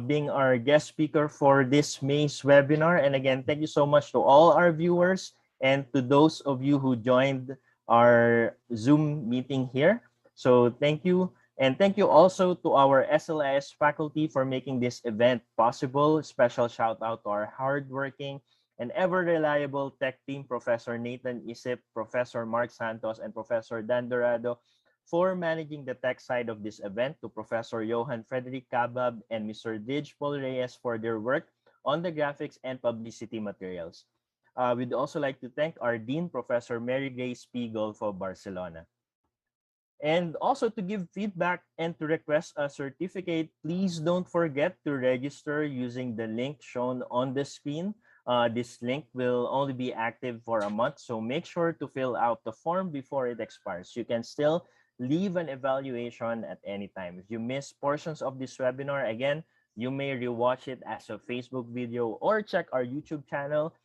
being our guest speaker for this May's webinar. And again, thank you so much to all our viewers and to those of you who joined our Zoom meeting here. So thank you. And thank you also to our SLIS faculty for making this event possible. Special shout out to our hardworking and ever reliable tech team, Professor Nathan Isip, Professor Mark Santos, and Professor Dan Dorado, for managing the tech side of this event, to Professor Johan Frederick Cabab and Mr. Dij Paul Reyes for their work on the graphics and publicity materials. We'd also like to thank our Dean, Professor Mary Grace P. Golfo Barcelona. And also, to give feedback and to request a certificate, please don't forget to register using the link shown on the screen. This link will only be active for a month, so make sure to fill out the form before it expires. You can still leave an evaluation at any time. If you miss portions of this webinar, again, you may rewatch it as a Facebook video or check our YouTube channel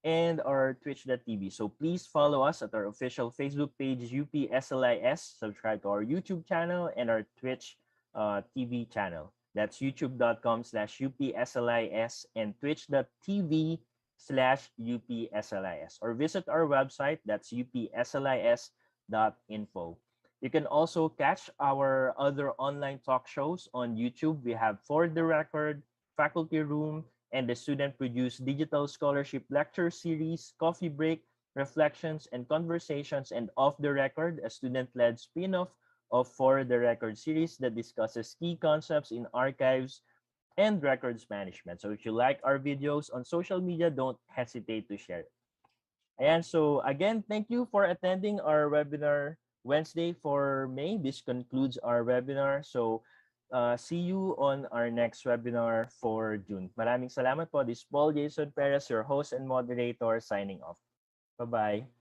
and our twitch.tv. So please follow us at our official Facebook page, UPSLIS. Subscribe to our YouTube channel and our Twitch TV channel. That's youtube.com/UPSLIS and twitch.tv/UPSLIS. Or visit our website, that's upslis.info. You can also catch our other online talk shows on YouTube. We have For the Record, Faculty Room, and the student-produced digital scholarship lecture series, Coffee Break, Reflections and Conversations, and Off the Record, a student-led spin-off of For the Record series that discusses key concepts in archives and records management. So if you like our videos on social media, don't hesitate to share it. And so again, thank you for attending our webinar Wednesday for May. This concludes our webinar. So see you on our next webinar for June. Maraming salamat po. This is Paul Jason Perez, your host and moderator, signing off. Bye-bye.